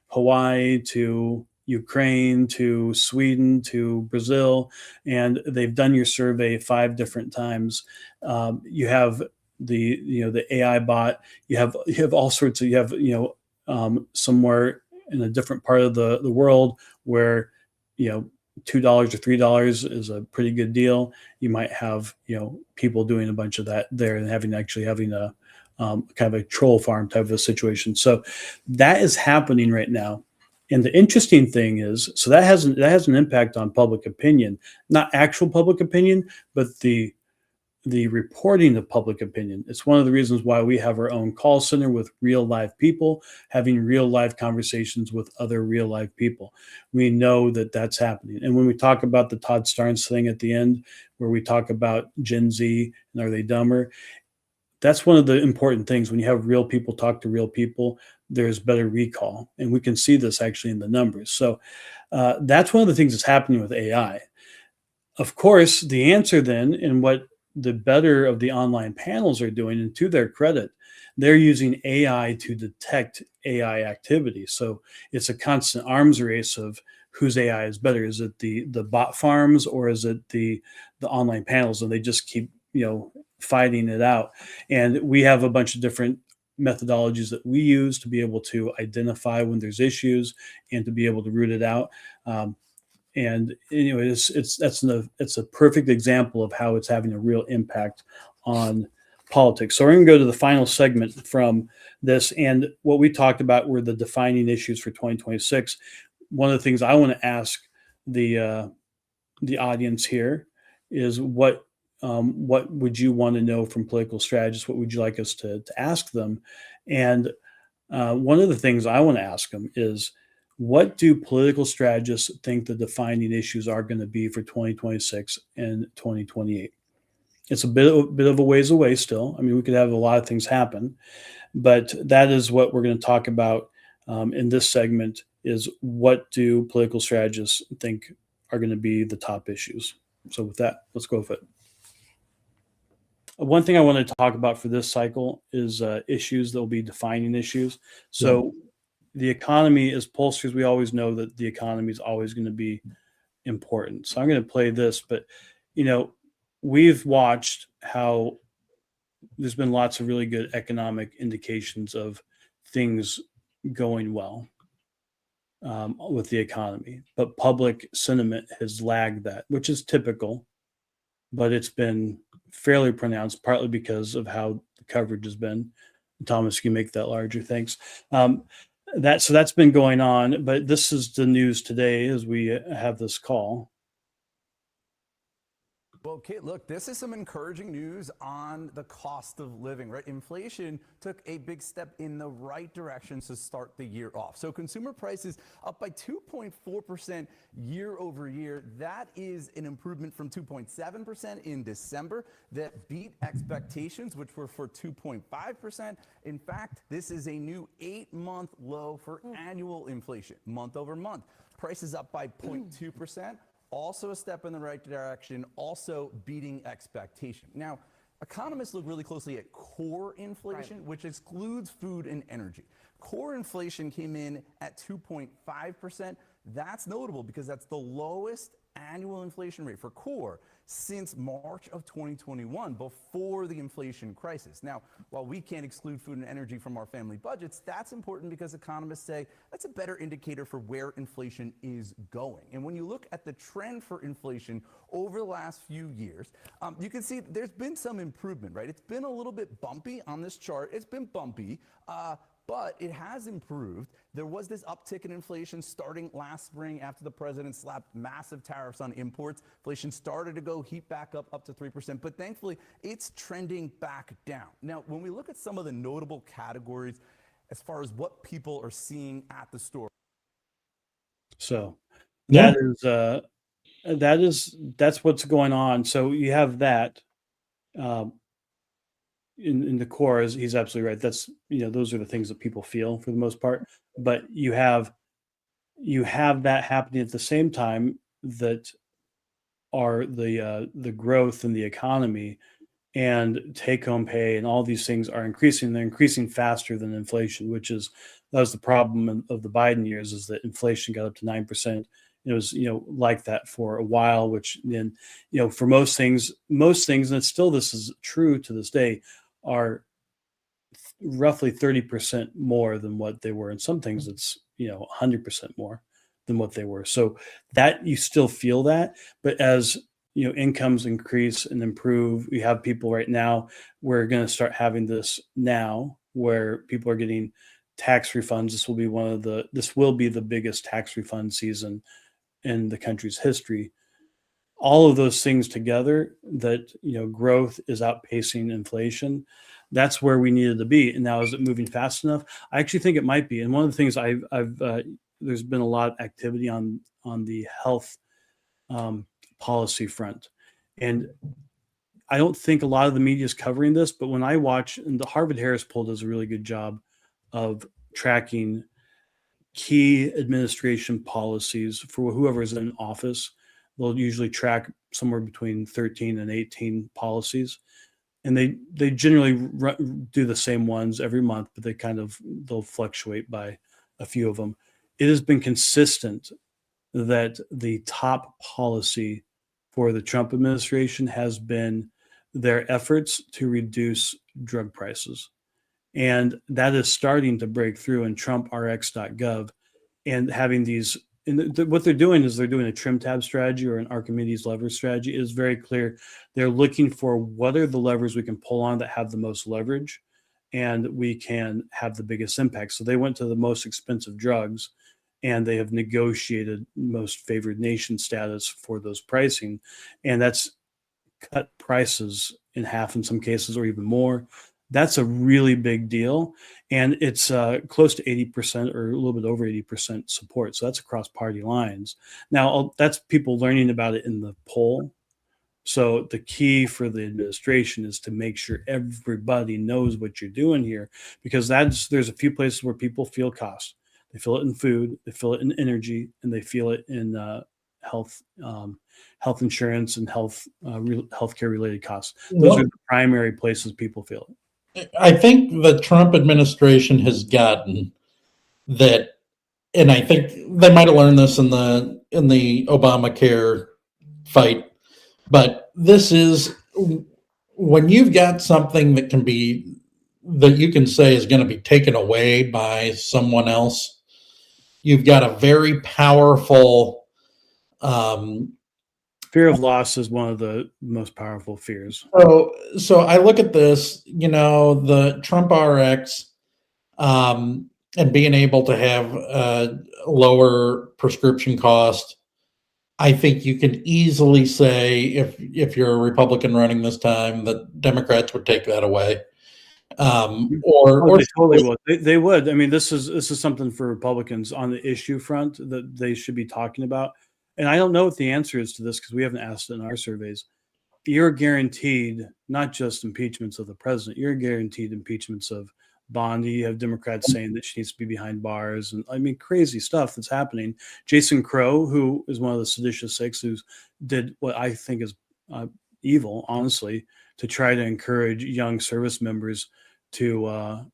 Hawaii to Ukraine to Sweden to Brazil, and they've done your survey 5 different times. You have the AI bot. You have all sorts of, somewhere in a different part of the world where $2 or $3 is a pretty good deal. You might have people doing a bunch of that there and having a kind of a troll farm type of a situation. So that is happening right now. And the interesting thing is, so that has an impact on public opinion, not actual public opinion, but the reporting of public opinion. It's one of the reasons why we have our own call center with real live people having real live conversations with other real live people. We know that that's happening. And when we talk about the Todd Starnes thing at the end, where we talk about Gen Z and are they dumber, that's one of the important things. When you have real people talk to real people, there's better recall. And we can see this actually in the numbers. So that's one of the things that's happening with AI. Of course, the answer then, and what the better of the online panels are doing, and to their credit, they're using AI to detect AI activity. So it's a constant arms race of whose AI is better. Is it the bot farms, or is it the online panels? And they just keep, fighting it out. And we have a bunch of different methodologies that we use to be able to identify when there's issues and to be able to root it out. And it's a perfect example of how it's having a real impact on politics. So we're going to go to the final segment from this, and what we talked about were the defining issues for 2026. One of the things I want to ask the audience here is what would you want to know from political strategists? What would you like us to ask them? And one of the things I want to ask them is, what do political strategists think the defining issues are going to be for 2026 and 2028? It's a bit of a ways away still. I mean, we could have a lot of things happen, but that is what we're going to talk about in this segment, is what do political strategists think are going to be the top issues. So with that, let's go with it. One thing I want to talk about for this cycle is issues that will be defining issues. So the economy, as pollsters, we always know that the economy is always going to be important. So I'm going to play this, but we've watched how there's been lots of really good economic indications of things going well with the economy, but public sentiment has lagged that, which is typical, but it's been fairly pronounced, partly because of how the coverage has been. Thomas, you make that larger. Thanks. That's been going on, but this is the news today as we have this call. Well, Kate, look, this is some encouraging news on the cost of living, right? Inflation took a big step in the right direction to start the year off. So consumer prices up by 2.4% year over year. That is an improvement from 2.7% in December that beat expectations, which were for 2.5%. In fact, this is a new 8-month low for annual inflation, month over month. Prices up by 0.2%. Also a step in the right direction, also beating expectation. Now, economists look really closely at core inflation, which excludes food and energy. Core inflation came in at 2.5%. That's notable because that's the lowest annual inflation rate for core since March of 2021, before the inflation crisis. Now, while we can't exclude food and energy from our family budgets, that's important because economists say that's a better indicator for where inflation is going. And when you look at the trend for inflation over the last few years, you can see there's been some improvement, right? It's been a little bit bumpy on this chart. It's been bumpy, but it has improved. There was this uptick in inflation starting last spring after the president slapped massive tariffs on imports. Inflation started to go heat back up to 3%, but thankfully it's trending back down. Now, when we look at some of the notable categories as far as what people are seeing at the store. So that's what's going on. So you have that. In the core, is he's absolutely right. That's those are the things that people feel for the most part. But you have that happening at the same time that are the growth in the economy and take-home pay and all these things are increasing. They're increasing faster than inflation, that was the problem of the Biden years, is that inflation got up to 9%. It was like that for a while, which then for most things, and it's still, this is true to this day, are roughly 30% more than what they were. And some things it's 100% more than what they were. So that you still feel that, but as incomes increase and improve, you have people right now, we're going to start having this now where people are getting tax refunds. This will be the biggest tax refund season in the country's history. All of those things together, that growth is outpacing inflation. That's where we needed to be. And now, is it moving fast enough? I actually think it might be. And one of the things there's been a lot of activity on the health policy front, and I don't think a lot of the media is covering this. But when I watch, and the Harvard-Harris poll does a really good job of tracking key administration policies for whoever is in office. They'll usually track somewhere between 13 and 18 policies. and they generally do the same ones every month, but they'll fluctuate by a few of them. It has been consistent that the top policy for the Trump administration has been their efforts to reduce drug prices. And that is starting to break through in TrumpRx.gov, and having these. And what they're doing is they're doing a trim tab strategy or an Archimedes lever strategy. It is very clear. They're looking for what are the levers we can pull on that have the most leverage and we can have the biggest impact. So they went to the most expensive drugs, and they have negotiated most favored nation status for those pricing. And that's cut prices in half in some cases, or even more. That's a really big deal. And it's close to 80% or a little bit over 80% support. So that's across party lines. Now, that's people learning about it in the poll. So the key for the administration is to make sure everybody knows what you're doing here, because there's a few places where people feel cost. They feel it in food, they feel it in energy, and they feel it in health insurance and healthcare related costs. Those are the primary places people feel it. I think the Trump administration has gotten that, and I think they might have learned this in the Obamacare fight, but this is when you've got something that you can say is going to be taken away by someone else. You've got a very powerful fear of loss is one of the most powerful fears. So I look at this, the Trump RX, and being able to have a lower prescription cost. I think you can easily say, if you're a Republican running this time, that Democrats would take that away. Or they totally would. They would. I mean, this is something for Republicans on the issue front that they should be talking about. And I don't know what the answer is to this because we haven't asked it in our surveys. You're guaranteed not just impeachments of the president, you're guaranteed impeachments of Bondi. You have Democrats saying that she needs to be behind bars. And I mean, crazy stuff that's happening. Jason Crow, who is one of the seditious six, who did what I think is evil, honestly, to try to encourage young service members to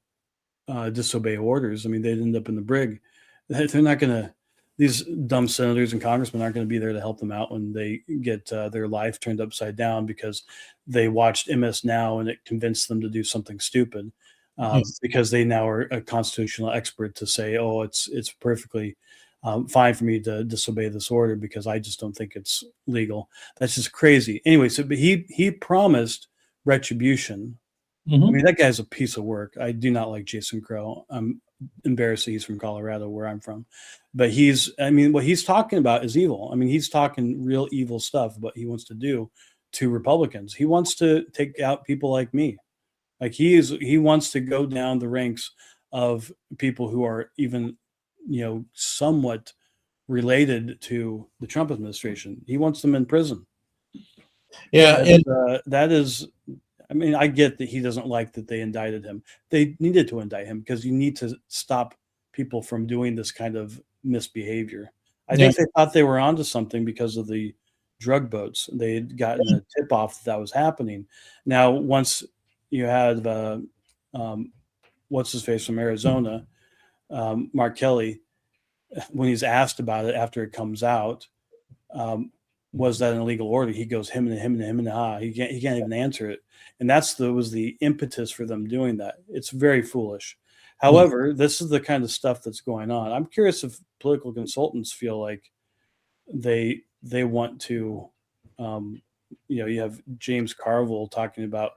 disobey orders. I mean, they'd end up in the brig. They're not going to, these dumb senators and congressmen aren't going to be there to help them out when they get their life turned upside down because they watched MS Now and it convinced them to do something stupid. Because they now are a constitutional expert to say, oh, it's perfectly fine for me to disobey this order because I just don't think it's legal. That's just crazy. Anyway, but he promised retribution. Mm-hmm. I mean, that guy's a piece of work. I do not like Jason Crow. I'm embarrassed that he's from Colorado, where I'm from. But what he's talking about is evil. I mean, he's talking real evil stuff, what he wants to do to Republicans. He wants to take out people like me. Like he wants to go down the ranks of people who are even, somewhat related to the Trump administration. He wants them in prison. Yeah. That is, I mean, I get that he doesn't like that they indicted him. They needed to indict him because you need to stop people from doing this kind of misbehavior. I think they thought they were onto something because of the drug boats. They had gotten a tip off that was happening. Now, once you had what's his face from Arizona, Mark Kelly, when he's asked about it after it comes out, was that an illegal order? He goes him and ha. He can't even answer it, and was the impetus for them doing that. It's very foolish. However, this is the kind of stuff that's going on. I'm curious if political consultants feel like they want to. You have James Carville talking about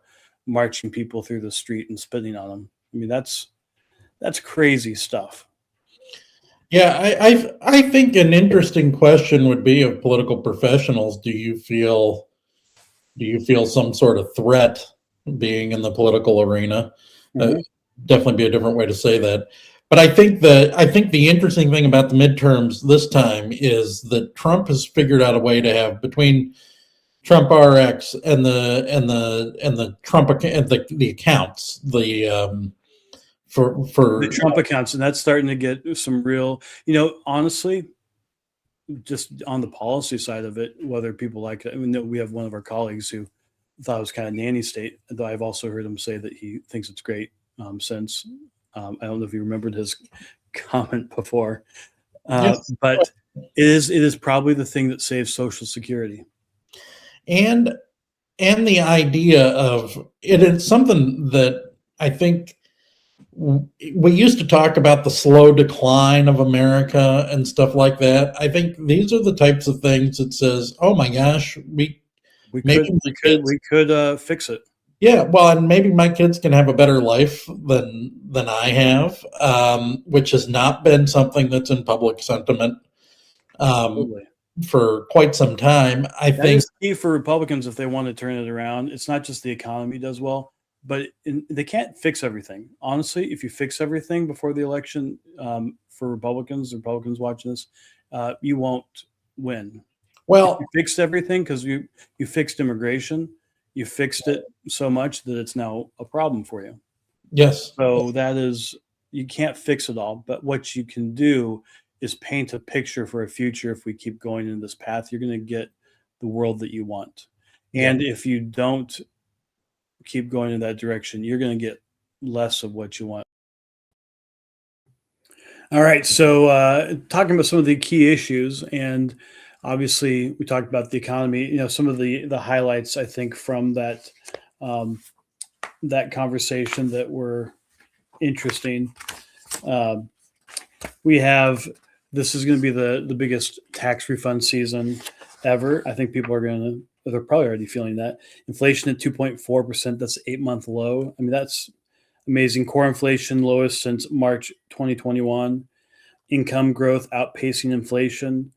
marching people through the street and spitting on them. I mean, that's crazy stuff. Yeah, I think an interesting question would be of political professionals. Do you feel some sort of threat being in the political arena? Mm-hmm. Definitely be a different way to say that. But I think the interesting thing about the midterms this time is that Trump has figured out a way to have between Trump RX and the Trump and the accounts, for the Trump accounts, and that's starting to get some real, honestly, just on the policy side of it, whether people like it. I mean, we have one of our colleagues who thought it was kind of nanny state, though I've also heard him say that he thinks it's great since. I don't know if you remembered his comment before, Yes. but it is probably the thing that saves Social Security. And the idea of it is something that I think we used to talk about the slow decline of America and stuff like that. I think these are the types of things that says, "Oh my gosh, We maybe could my we could kids, we could fix it. yeah, well, and maybe my kids can have a better life than I have," which has not been something that's in public sentiment um, Absolutely. for quite some time. I That think is key for Republicans if they want to turn it around. It's not just the economy does well, but they can't fix everything. Honestly, if you fix everything before the election, for Republicans watching this, you won't win. If you well, fixed everything, because you fixed immigration, you fixed it so much that it's now a problem for you. yes, So that is, you can't fix it all, but what you can do is paint a picture for a future. If we keep going in this path, you're going to get the world that you want. yeah. And if you don't keep going in that direction, you're going to get less of what you want. All right. So, talking about some of the key issues, and obviously we talked about the economy. Some of the highlights I think from um, that conversation that were interesting. Um, we have This is going to be the biggest tax refund season ever. I think people are going to, they're probably already feeling that. Inflation at 2.4%. That's an 8-month low. I mean, that's amazing. Core inflation lowest since March 2021. Income growth outpacing inflation.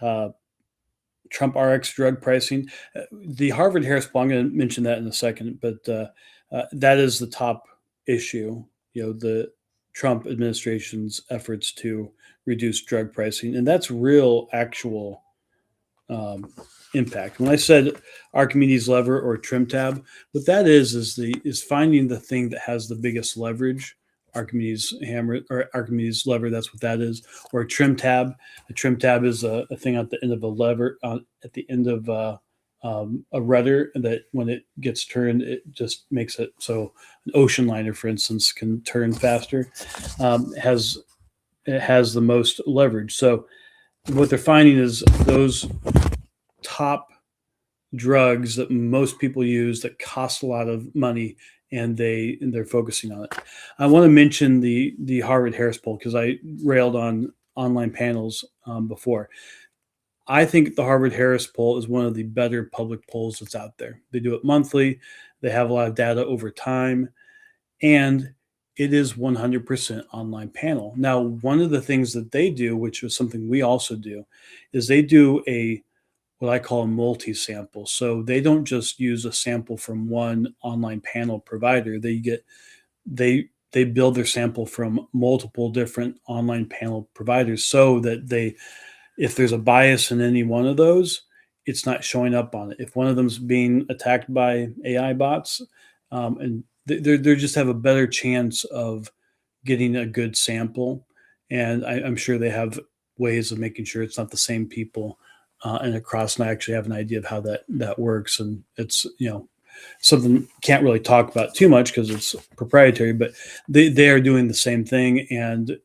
Uh, Trump RX drug pricing. The Harvard Harris poll, I'm going to mention that in a second, but that is the top issue. The Trump administration's efforts to reduce drug pricing, and that's real, actual impact. When I said Archimedes lever or trim tab, what that is finding the thing that has the biggest leverage. Archimedes hammer or Archimedes lever, that's what that is. Or a trim tab. A trim tab is a thing at the end of a lever, at the end of a rudder, that when it gets turned, it just makes it so an ocean liner, for instance, can turn faster. It has the most leverage. So what they're finding is those top drugs that most people use that cost a lot of money, and they're focusing on it. I want to mention the Harvard Harris poll because I railed on online panels before. I think the Harvard Harris poll is one of the better public polls that's out there. They do it monthly. They have a lot of data over time, and it is 100% online panel. Now, one of the things that they do, which is something we also do, is they do what I call a multi-sample. So they don't just use a sample from one online panel provider. They build their sample from multiple different online panel providers, so that if there's a bias in any one of those, it's not showing up on it. If one of them's being attacked by AI bots, and they just have a better chance of getting a good sample. And I'm sure they have ways of making sure it's not the same people and across. And I actually have an idea of how that works. And it's something can't really talk about too much because it's proprietary. But they are doing the same thing, and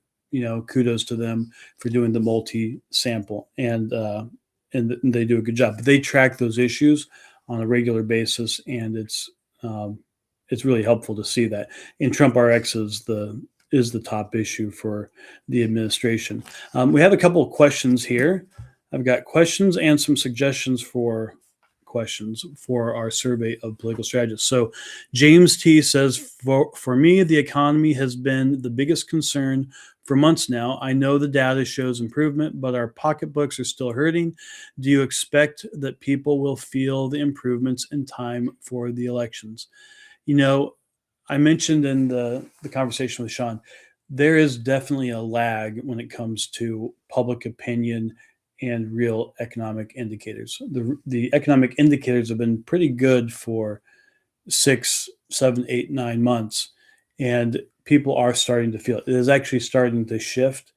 kudos to them for doing the multi-sample, and they do a good job. But they track those issues on a regular basis, and it's really helpful to see that. And Trump RX is the top issue for the administration. We have a couple of questions here. I've got questions and some suggestions for questions for our survey of political strategists. So James T says, for me, the economy has been the biggest concern for months now. I know the data shows improvement, but our pocketbooks are still hurting. Do you expect that people will feel the improvements in time for the elections? I mentioned in the conversation with Sean, there is definitely a lag when it comes to public opinion and real economic indicators. The economic indicators have been pretty good for 6, 7, 8, 9 months, and people are starting to feel it. It is actually starting to shift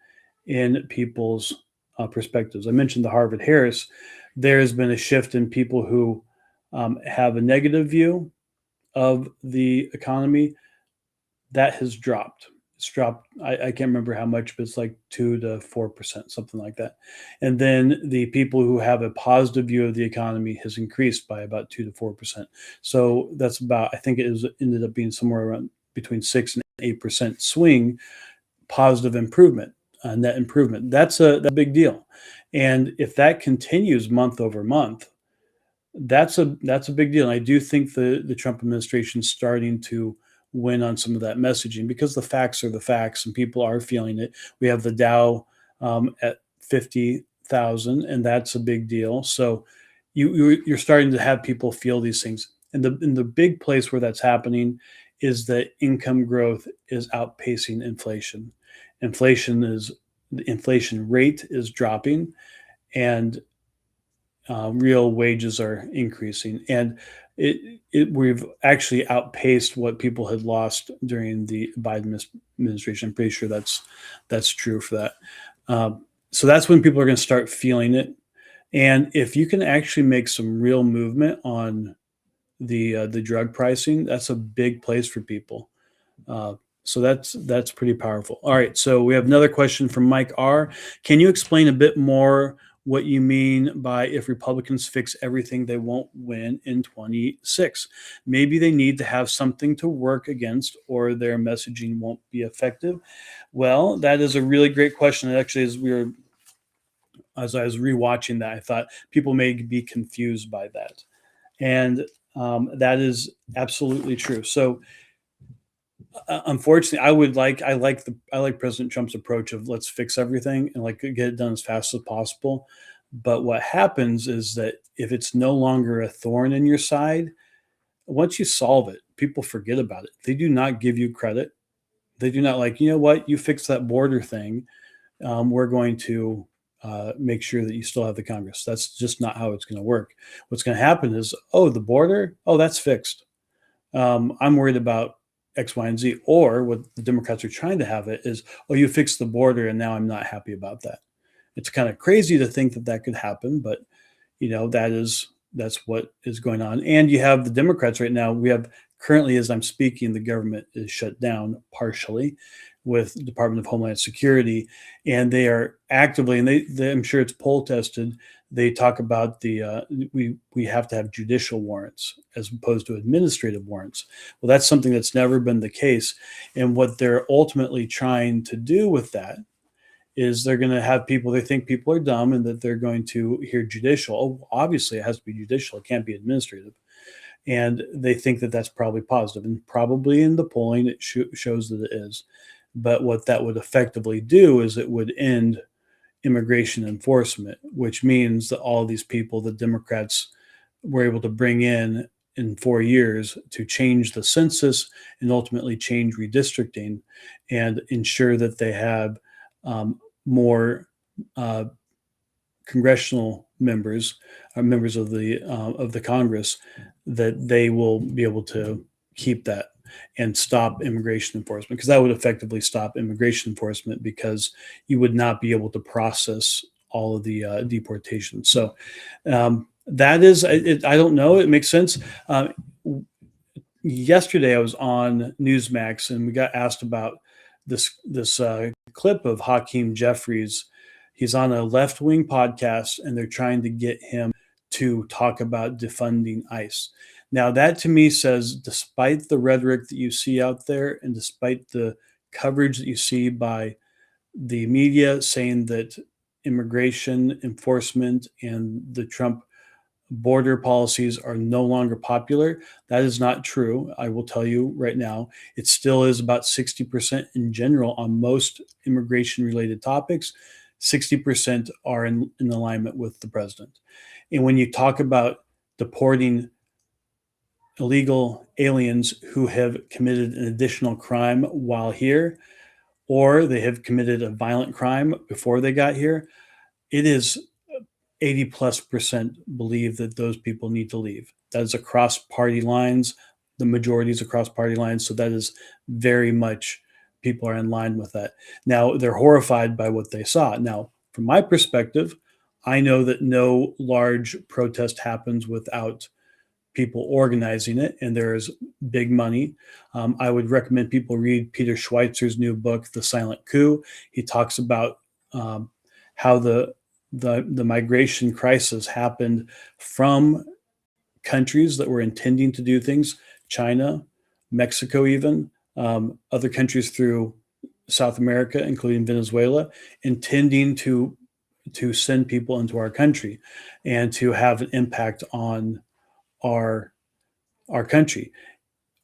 in people's perspectives. I mentioned the Harvard Harris. There has been a shift in people who have a negative view of the economy, that has dropped. It's dropped. I can't remember how much, but it's like 2 to 4%, something like that. And then the people who have a positive view of the economy has increased by about 2 to 4%. So that's about, I think ended up being somewhere around between 6 and 8% swing, positive improvement, net improvement. That's a big deal. And if that continues month over month, that's a big deal. And I do think the Trump administration is starting to win on some of that messaging because the facts are the facts and people are feeling it. We have the Dow at 50,000, and that's a big deal. So you're starting to have people feel these things. And the big place where that's happening is that income growth is outpacing inflation. The inflation rate is dropping, and real wages are increasing, and we've actually outpaced what people had lost during the Biden administration. I'm pretty sure that's true for that. So that's when people are going to start feeling it. And if you can actually make some real movement on the drug pricing, that's a big place for people. So that's pretty powerful. All right, so we have another question from Mike R. Can you explain a bit more what you mean by if Republicans fix everything, they won't win in 26? Maybe they need to have something to work against, or their messaging won't be effective. Well, that is a really great question. It actually, as I was rewatching that, I thought people may be confused by that, and that is absolutely true. So. Unfortunately, I like President Trump's approach of let's fix everything and like get it done as fast as possible. But what happens is that if it's no longer a thorn in your side, once you solve it, people forget about it. They do not give you credit. They do not like, you know what, you fixed that border thing. We're going to make sure that you still have the Congress. That's just not how it's going to work. What's going to happen is, oh, the border, oh, that's fixed. I'm worried about X, Y, and Z. Or what the Democrats are trying to have it is, oh, you fixed the border, and now I'm not happy about that. It's kind of crazy to think that that could happen, but that's what is going on. And you have the Democrats right now. We have currently, as I'm speaking, the government is shut down partially with the Department of Homeland Security, and they are actively, and I'm sure it's poll tested. They talk about we have to have judicial warrants as opposed to administrative warrants. Well, that's something that's never been the case. And what they're ultimately trying to do with that is they're going to have people, they think people are dumb and that they're going to hear judicial. Oh, obviously it has to be judicial. It can't be administrative. And they think that that's probably positive, and probably in the polling, it shows that it is. But what that would effectively do is it would end immigration enforcement, which means that all these people the Democrats were able to bring in 4 years to change the census and ultimately change redistricting and ensure that they have more congressional members, members of the Congress, that they will be able to keep that and stop immigration enforcement, because that would effectively stop immigration enforcement because you would not be able to process all of the deportations. So that is, I don't know, it makes sense. Yesterday I was on Newsmax and we got asked about this clip of Hakeem Jeffries. He's on a left-wing podcast and they're trying to get him to talk about defunding ICE. Now, that to me says, despite the rhetoric that you see out there and despite the coverage that you see by the media saying that immigration enforcement and the Trump border policies are no longer popular, that is not true. I will tell you right now, it still is about 60% in general on most immigration-related topics. 60% are in alignment with the president. And when you talk about deporting illegal aliens who have committed an additional crime while here, or they have committed a violent crime before they got here, it is 80+% believe that those people need to leave. That is across party lines. The majority is across party lines. So that is very much, people are in line with that. Now, they're horrified by what they saw. Now, from my perspective, I know that no large protest happens without people organizing it, and there's big money. I would recommend people read Peter Schweitzer's new book, The Silent Coup. He talks about how the migration crisis happened from countries that were intending to do things, China, Mexico, even other countries through South America, including Venezuela, intending to send people into our country and to have an impact on our country.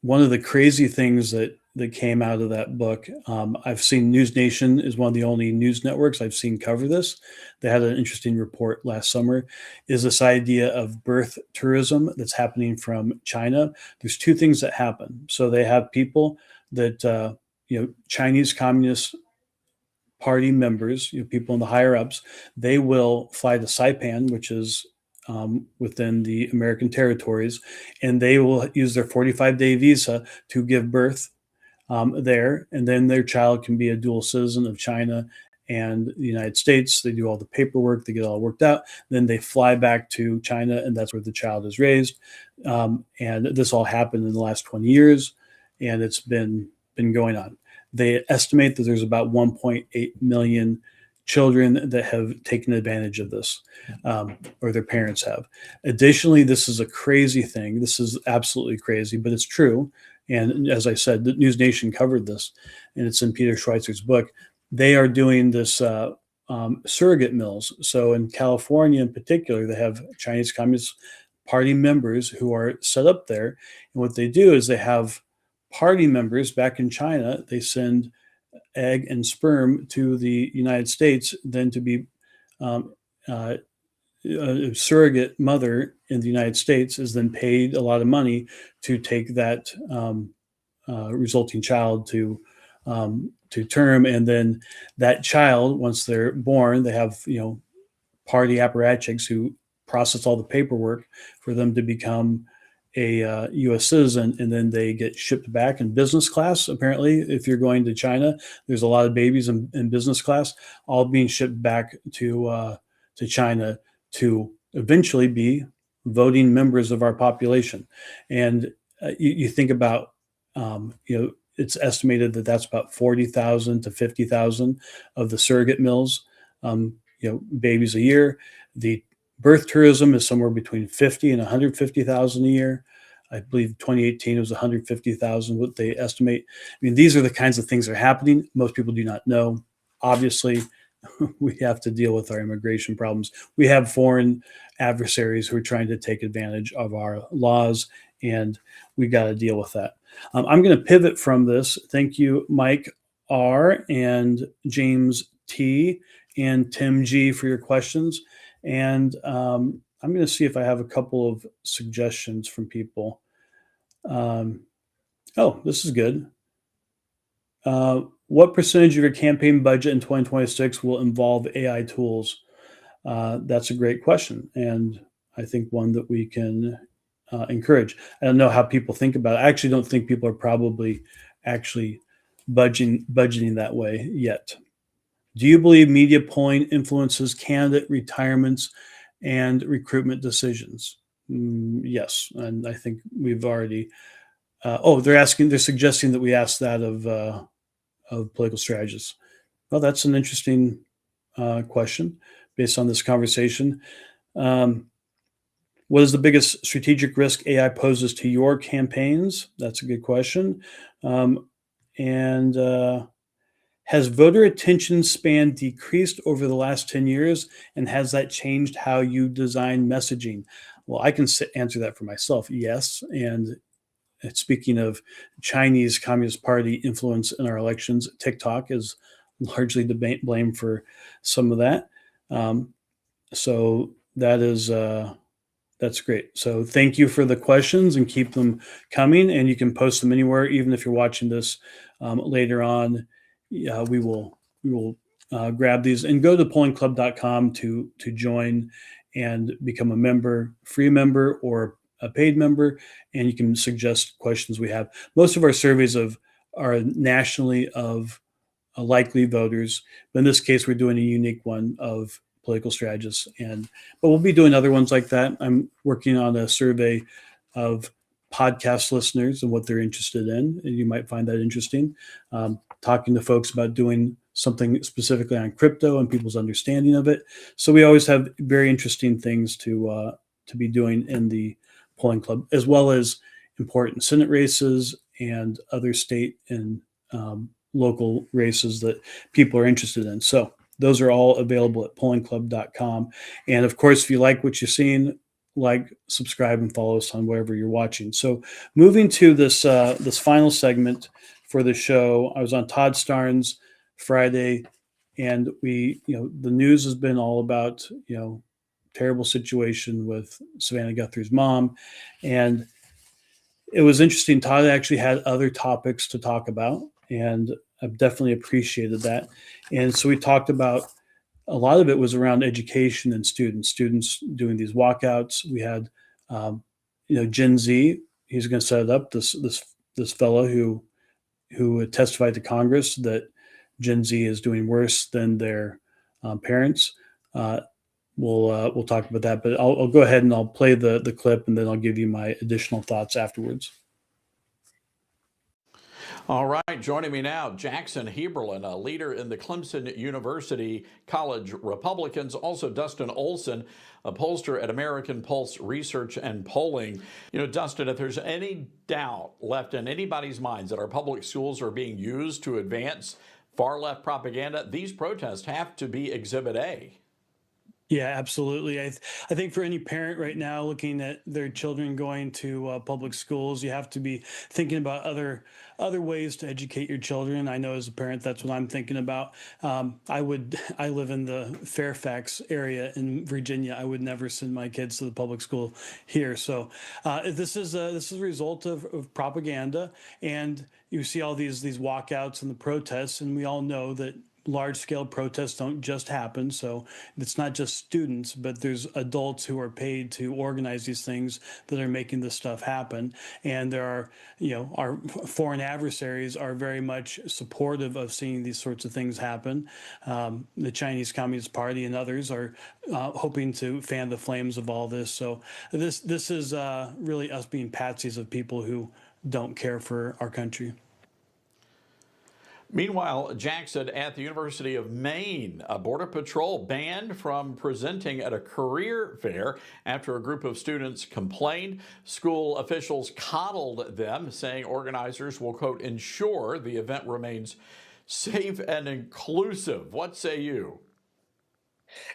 One of the crazy things that came out of that book, I've seen News Nation is one of the only news networks I've seen cover this. They had an interesting report last summer, is this idea of birth tourism that's happening from China. There's two things that happen. So they have people that, Chinese Communist Party members, people in the higher ups, they will fly to Saipan, which is within the American territories, and they will use their 45-day visa to give birth there, and then their child can be a dual citizen of China and the United States. They do all the paperwork, they get all worked out, then they fly back to China, and that's where the child is raised. And this all happened in the last 20 years, and it's been going on. They estimate that there's about 1.8 million children that have taken advantage of this, or their parents have. Additionally, this is a crazy thing. This is absolutely crazy, but it's true. And as I said, the News Nation covered this, and it's in Peter Schweitzer's book. They are doing this surrogate mills. So in California in particular, they have Chinese Communist Party members who are set up there. And what they do is they have party members back in China. They send egg and sperm to the United States, then to be a surrogate mother in the United States is then paid a lot of money to take that resulting child to term, and then that child, once they're born, they have party apparatchiks who process all the paperwork for them to become a U.S. citizen, and then they get shipped back in business class. Apparently, if you're going to China, there's a lot of babies in business class, all being shipped back to China to eventually be voting members of our population. And you think about, it's estimated that that's about 40,000 to 50,000 of the surrogate mills, babies a year. The birth tourism is somewhere between 50 and 150,000 a year. I believe 2018 was 150,000, what they estimate. I mean, these are the kinds of things that are happening. Most people do not know. Obviously, we have to deal with our immigration problems. We have foreign adversaries who are trying to take advantage of our laws, and we got to deal with that. I'm going to pivot from this. Thank you, Mike R. and James T. and Tim G. for your questions. And I'm going to see if I have a couple of suggestions from people. This is good. What percentage of your campaign budget in 2026 will involve AI tools? That's a great question, and I think one that we can encourage. I don't know how people think about it. I actually don't think people are probably actually budgeting that way yet. Do you believe media polling influences candidate retirements and recruitment decisions? Yes, and I think we've already. They're suggesting that we ask that of political strategists. Well, that's an interesting question based on this conversation. What is the biggest strategic risk AI poses to your campaigns? That's a good question. Has voter attention span decreased over the last 10 years? And has that changed how you design messaging? Well, I can answer that for myself. Yes. And speaking of Chinese Communist Party influence in our elections, TikTok is largely to blame for some of that. So that is that's great. So thank you for the questions, and keep them coming. And you can post them anywhere, even if you're watching this later on. We will grab these and go to pollingclub.com to join and become a member, free member or a paid member, and you can suggest questions we have. Most of our surveys are nationally of likely voters, but in this case, we're doing a unique one of political strategists, but we'll be doing other ones like that. I'm working on a survey of podcast listeners and what they're interested in. And you might find that interesting. Talking to folks about doing something specifically on crypto and people's understanding of it. So we always have very interesting things to be doing in the polling club, as well as important Senate races and other state and local races that people are interested in. So those are all available at pollingclub.com. And of course, if you like what you're seeing, like, subscribe, and follow us on wherever you're watching. So moving to this final segment for the show, I was on Todd Starnes Friday, and the news has been all about, terrible situation with Savannah Guthrie's mom. And it was interesting. Todd actually had other topics to talk about, and I've definitely appreciated that. And so we talked about, a lot of it was around education and students doing these walkouts. We had, Gen Z. He's going to set it up. This fellow who testified to Congress that Gen Z is doing worse than their parents. We'll talk about that, but I'll go ahead and I'll play the clip, and then I'll give you my additional thoughts afterwards. All right, joining me now, Jackson Heberlin, a leader in the Clemson University College Republicans, also Dustin Olson, a pollster at American Pulse Research and Polling. Dustin, if there's any doubt left in anybody's minds that our public schools are being used to advance far-left propaganda, these protests have to be Exhibit A. Yeah, absolutely. I think for any parent right now looking at their children going to public schools, you have to be thinking about other ways to educate your children. I know as a parent, that's what I'm thinking about. I live in the Fairfax area in Virginia. I would never send my kids to the public school here. So this is a result of propaganda, and you see all these walkouts and the protests, and we all know that large-scale protests don't just happen. So it's not just students, but there's adults who are paid to organize these things that are making this stuff happen. And there are, our foreign adversaries are very much supportive of seeing these sorts of things happen. The Chinese Communist Party and others are hoping to fan the flames of all this. So this is really us being patsies of people who don't care for our country. Meanwhile, Jackson, at the University of Maine, a Border Patrol banned from presenting at a career fair after a group of students complained. School officials coddled them, saying organizers will, quote, ensure the event remains safe and inclusive. What say you?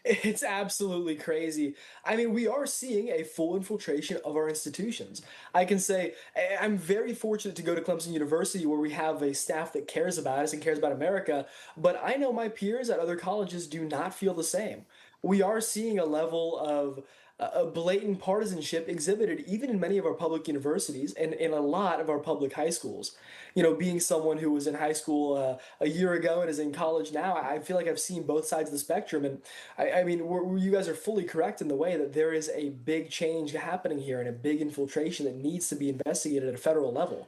It's absolutely crazy. I mean, we are seeing a full infiltration of our institutions. I can say I'm very fortunate to go to Clemson University, where we have a staff that cares about us and cares about America, but I know my peers at other colleges do not feel the same. We are seeing a level of blatant partisanship exhibited even in many of our public universities and in a lot of our public high schools. Being someone who was in high school a year ago and is in college now, I feel like I've seen both sides of the spectrum. And I mean, you guys are fully correct in the way that there is a big change happening here and a big infiltration that needs to be investigated at a federal level.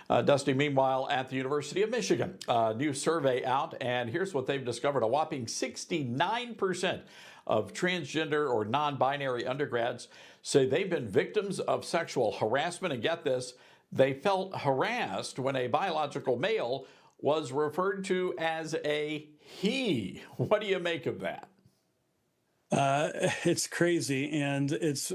Dusty, meanwhile, at the University of Michigan, a new survey out, and here's what they've discovered. A whopping 69% of transgender or non-binary undergrads say they've been victims of sexual harassment. And get this, they felt harassed when a biological male was referred to as a he. What do you make of that? It's crazy, and it's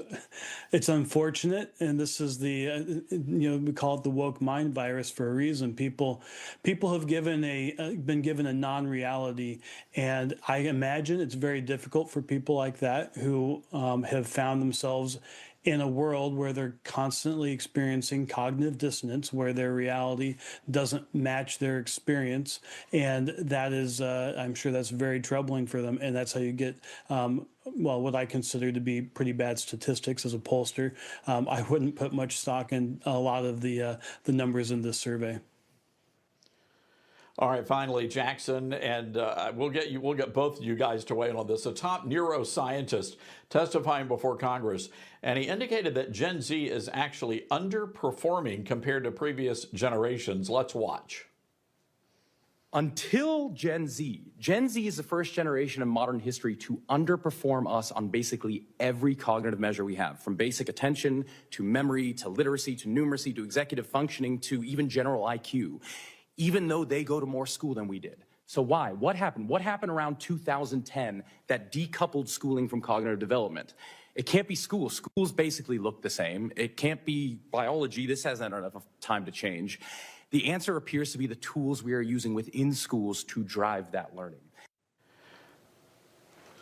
unfortunate. And this is we call it the woke mind virus for a reason. People have been given a non-reality, and I imagine it's very difficult for people like that who have found themselves in a world where they're constantly experiencing cognitive dissonance, where their reality doesn't match their experience. And that is, I'm sure that's very troubling for them. And that's how you get, what I consider to be pretty bad statistics as a pollster. I wouldn't put much stock in a lot of the numbers in this survey. All right, finally, Jackson, and we'll get both of you guys to weigh in on this. A top neuroscientist testifying before Congress, and he indicated that Gen Z is actually underperforming compared to previous generations. Let's watch. Until Gen Z. Gen Z is the first generation in modern history to underperform us on basically every cognitive measure we have, from basic attention to memory to literacy to numeracy to executive functioning to even general IQ, even though they go to more school than we did. So why? What happened? What happened around 2010 that decoupled schooling from cognitive development? It can't be school. Schools basically look the same. It can't be biology. This hasn't had enough time to change. The answer appears to be the tools we are using within schools to drive that learning.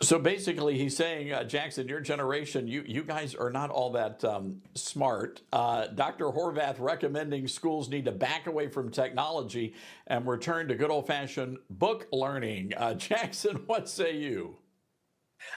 So basically, he's saying, Jackson, your generation, you guys are not all that smart. Dr. Horvath recommending schools need to back away from technology and return to good old-fashioned book learning. Jackson, what say you?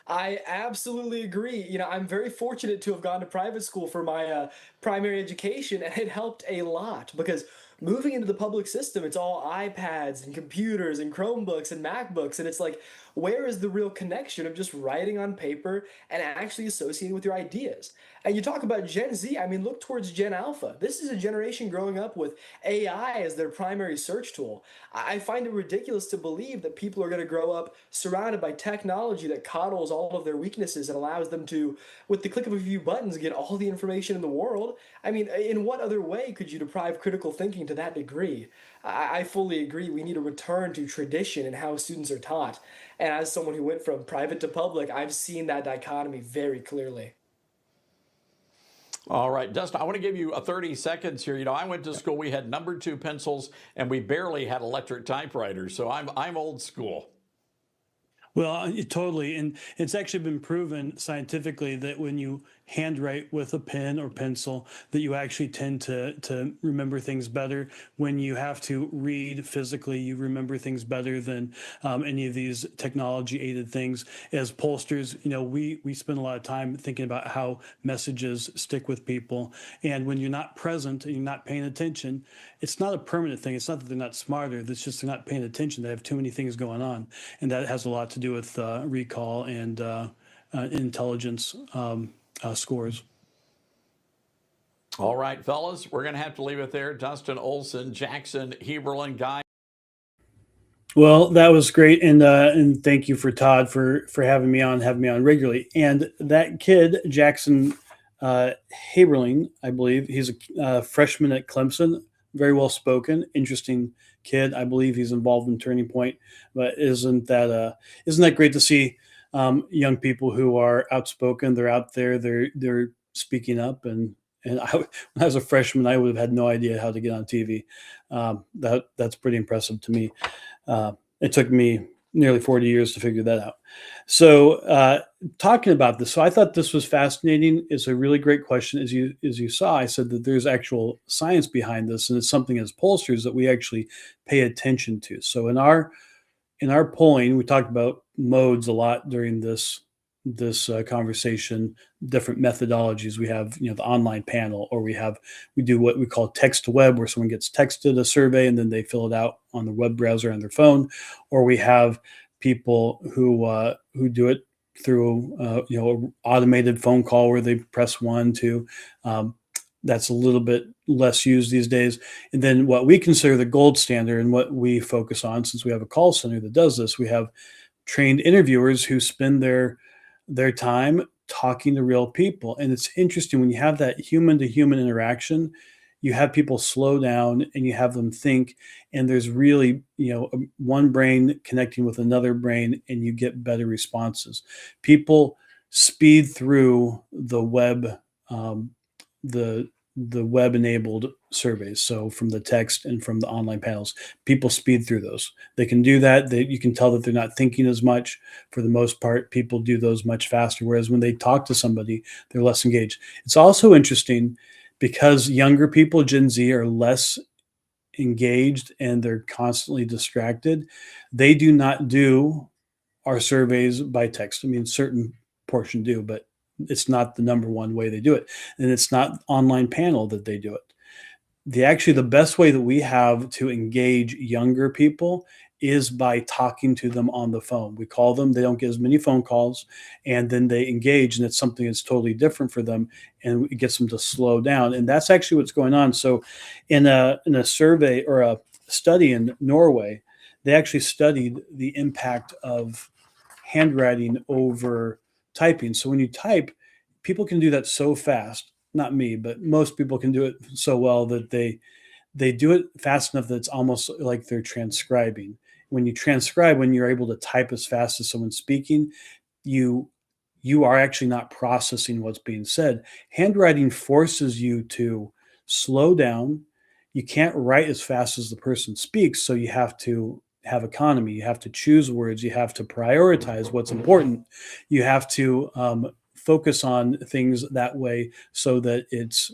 I absolutely agree. You know, I'm very fortunate to have gone to private school for my primary education, and it helped a lot because moving into the public system, it's all iPads and computers and Chromebooks and MacBooks, and it's like, where is the real connection of just writing on paper and actually associating with your ideas? And you talk about Gen Z, I mean, look towards Gen Alpha. This is a generation growing up with AI as their primary search tool. I find it ridiculous to believe that people are going to grow up surrounded by technology that coddles all of their weaknesses and allows them to, with the click of a few buttons, get all the information in the world. I mean, in what other way could you deprive critical thinking to that degree? I fully agree. We need a return to tradition in how students are taught. And as someone who went from private to public, I've seen that dichotomy very clearly. All right, Dustin, I want to give you 30 seconds here. You know, I went to school, we had number 2 pencils, and we barely had electric typewriters. So I'm old school. Well, totally. And it's actually been proven scientifically that when you handwrite with a pen or pencil, that you actually tend to remember things better. When you have to read physically, you remember things better than any of these technology-aided things. As pollsters, you know, we spend a lot of time thinking about how messages stick with people. And when you're not present and you're not paying attention, it's not a permanent thing. It's not that they're not smarter. It's just they're not paying attention. They have too many things going on. And that has a lot to do with recall and intelligence scores. All right, fellas, we're going to have to leave it there. Dustin, Olson, Jackson, Heberlin, Guy. Well, that was great, and thank you for Todd for having me on regularly. And that kid, Jackson Haberling, I believe, he's a freshman at Clemson. Very well spoken, interesting kid. I believe he's involved in Turning Point. But isn't that great to see young people who are outspoken? They're out there. They're speaking up. And when I was a freshman, I would have had no idea how to get on TV. That's pretty impressive to me. It took me nearly 40 years to figure that out. So talking about this, so I thought this was fascinating. It's a really great question. As you saw, I said that there's actual science behind this, and it's something as pollsters that we actually pay attention to. So in our polling, we talked about modes a lot during this conversation, different methodologies. We have, you know, the online panel, or we do what we call text to web, where someone gets texted a survey and then they fill it out on the web browser on their phone, or we have people who do it through an automated phone call where they press 1, 2. That's a little bit less used these days. And then what we consider the gold standard and what we focus on, since we have a call center that does this, we have trained interviewers who spend their time talking to real people. And it's interesting when you have that human to human interaction, you have people slow down and you have them think, and there's really, one brain connecting with another brain, and you get better responses. People speed through the web, the web-enabled surveys. So from the text and from the online panels, people speed through those. They can do that. You can tell that they're not thinking as much. For the most part, people do those much faster. Whereas when they talk to somebody, they're less engaged. It's also interesting because younger people, Gen Z, are less engaged and they're constantly distracted. They do not do our surveys by text. I mean, certain portion do, but it's not the number one way they do it. And it's not online panel that they do it. The best way that we have to engage younger people is by talking to them on the phone. We call them, they don't get as many phone calls, and then they engage, and it's something that's totally different for them, and it gets them to slow down. And that's actually what's going on. So in a survey or a study in Norway, they actually studied the impact of handwriting over typing. So when you type, people can do that so fast. Not me, but most people can do it so well that they do it fast enough that it's almost like they're transcribing. When you transcribe, when you're able to type as fast as someone speaking, you are actually not processing what's being said. Handwriting forces you to slow down. You can't write as fast as the person speaks, so you have to have economy. You have to choose words. You have to prioritize what's important. You have to focus on things that way so that it's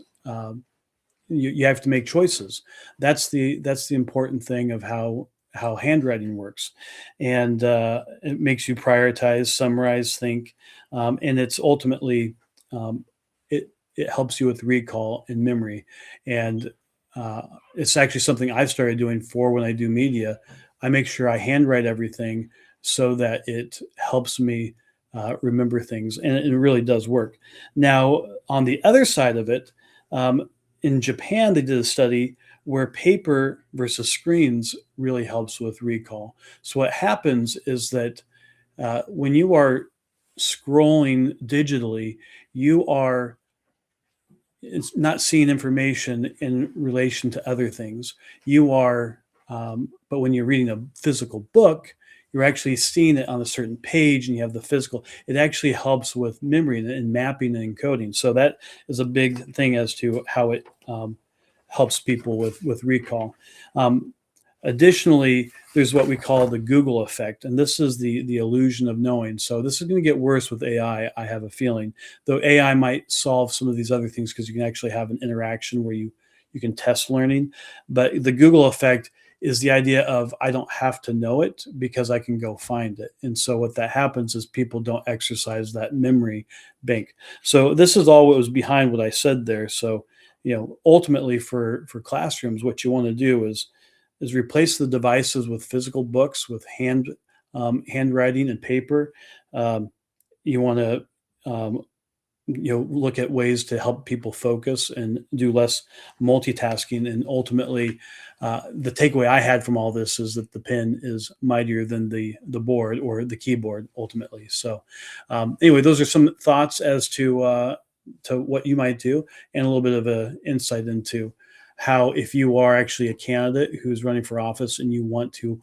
you have to make choices. That's the important thing of how handwriting works, and it makes you prioritize, summarize, think, and it's ultimately it helps you with recall and memory. And it's actually something I've started doing for when I do media. I make sure I handwrite everything so that it helps me remember things, and it really does work. Now, on the other side of it, in Japan, they did a study where paper versus screens really helps with recall. So what happens is that when you are scrolling digitally, you are it's not seeing information in relation to other things. You are, but when you're reading a physical book, you're actually seeing it on a certain page, and you have the physical. It actually helps with memory and mapping and encoding. So that is a big thing as to how it helps people with recall. Additionally, there's what we call the Google effect, and this is the illusion of knowing. So this is going to get worse with AI, I have a feeling, though AI might solve some of these other things because you can actually have an interaction where you can test learning. But the Google effect is the idea of I don't have to know it because I can go find it. And so what that happens is people don't exercise that memory bank. So this is all what was behind what I said there. So, ultimately for classrooms, what you want to do is replace the devices with physical books, with handwriting and paper. You want to look at ways to help people focus and do less multitasking. And ultimately, the takeaway I had from all this is that the pen is mightier than the board or the keyboard ultimately. So anyway, those are some thoughts as to what you might do, and a little bit of an insight into how, if you are actually a candidate who's running for office and you want to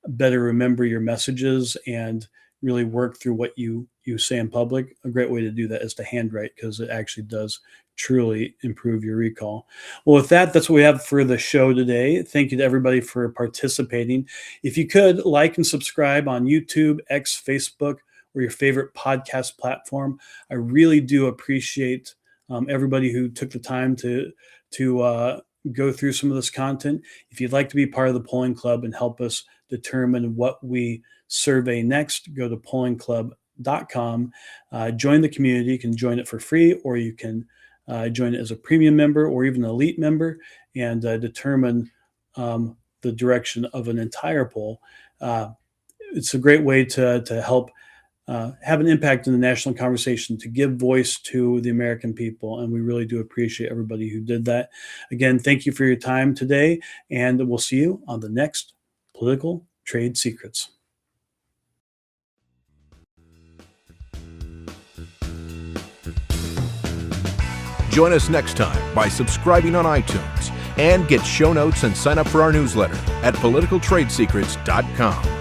better remember your messages and really work through what you say in public, a great way to do that is to handwrite, because it actually does truly improve your recall. Well, with that, that's what we have for the show today. Thank you to everybody for participating. If you could like and subscribe on YouTube, X, Facebook, or your favorite podcast platform, I really do appreciate everybody who took the time to go through some of this content. If you'd like to be part of the Polling Club and help us determine what we survey next, go to pollingclub.com. Join the community. You can join it for free, or you can join it as a premium member or even an elite member, and determine the direction of an entire poll. It's a great way to help have an impact in the national conversation, to give voice to the American people. And we really do appreciate everybody who did that. Again, thank you for your time today, and we'll see you on the next Political Trade Secrets. Join us next time by subscribing on iTunes, and get show notes and sign up for our newsletter at politicaltradesecrets.com.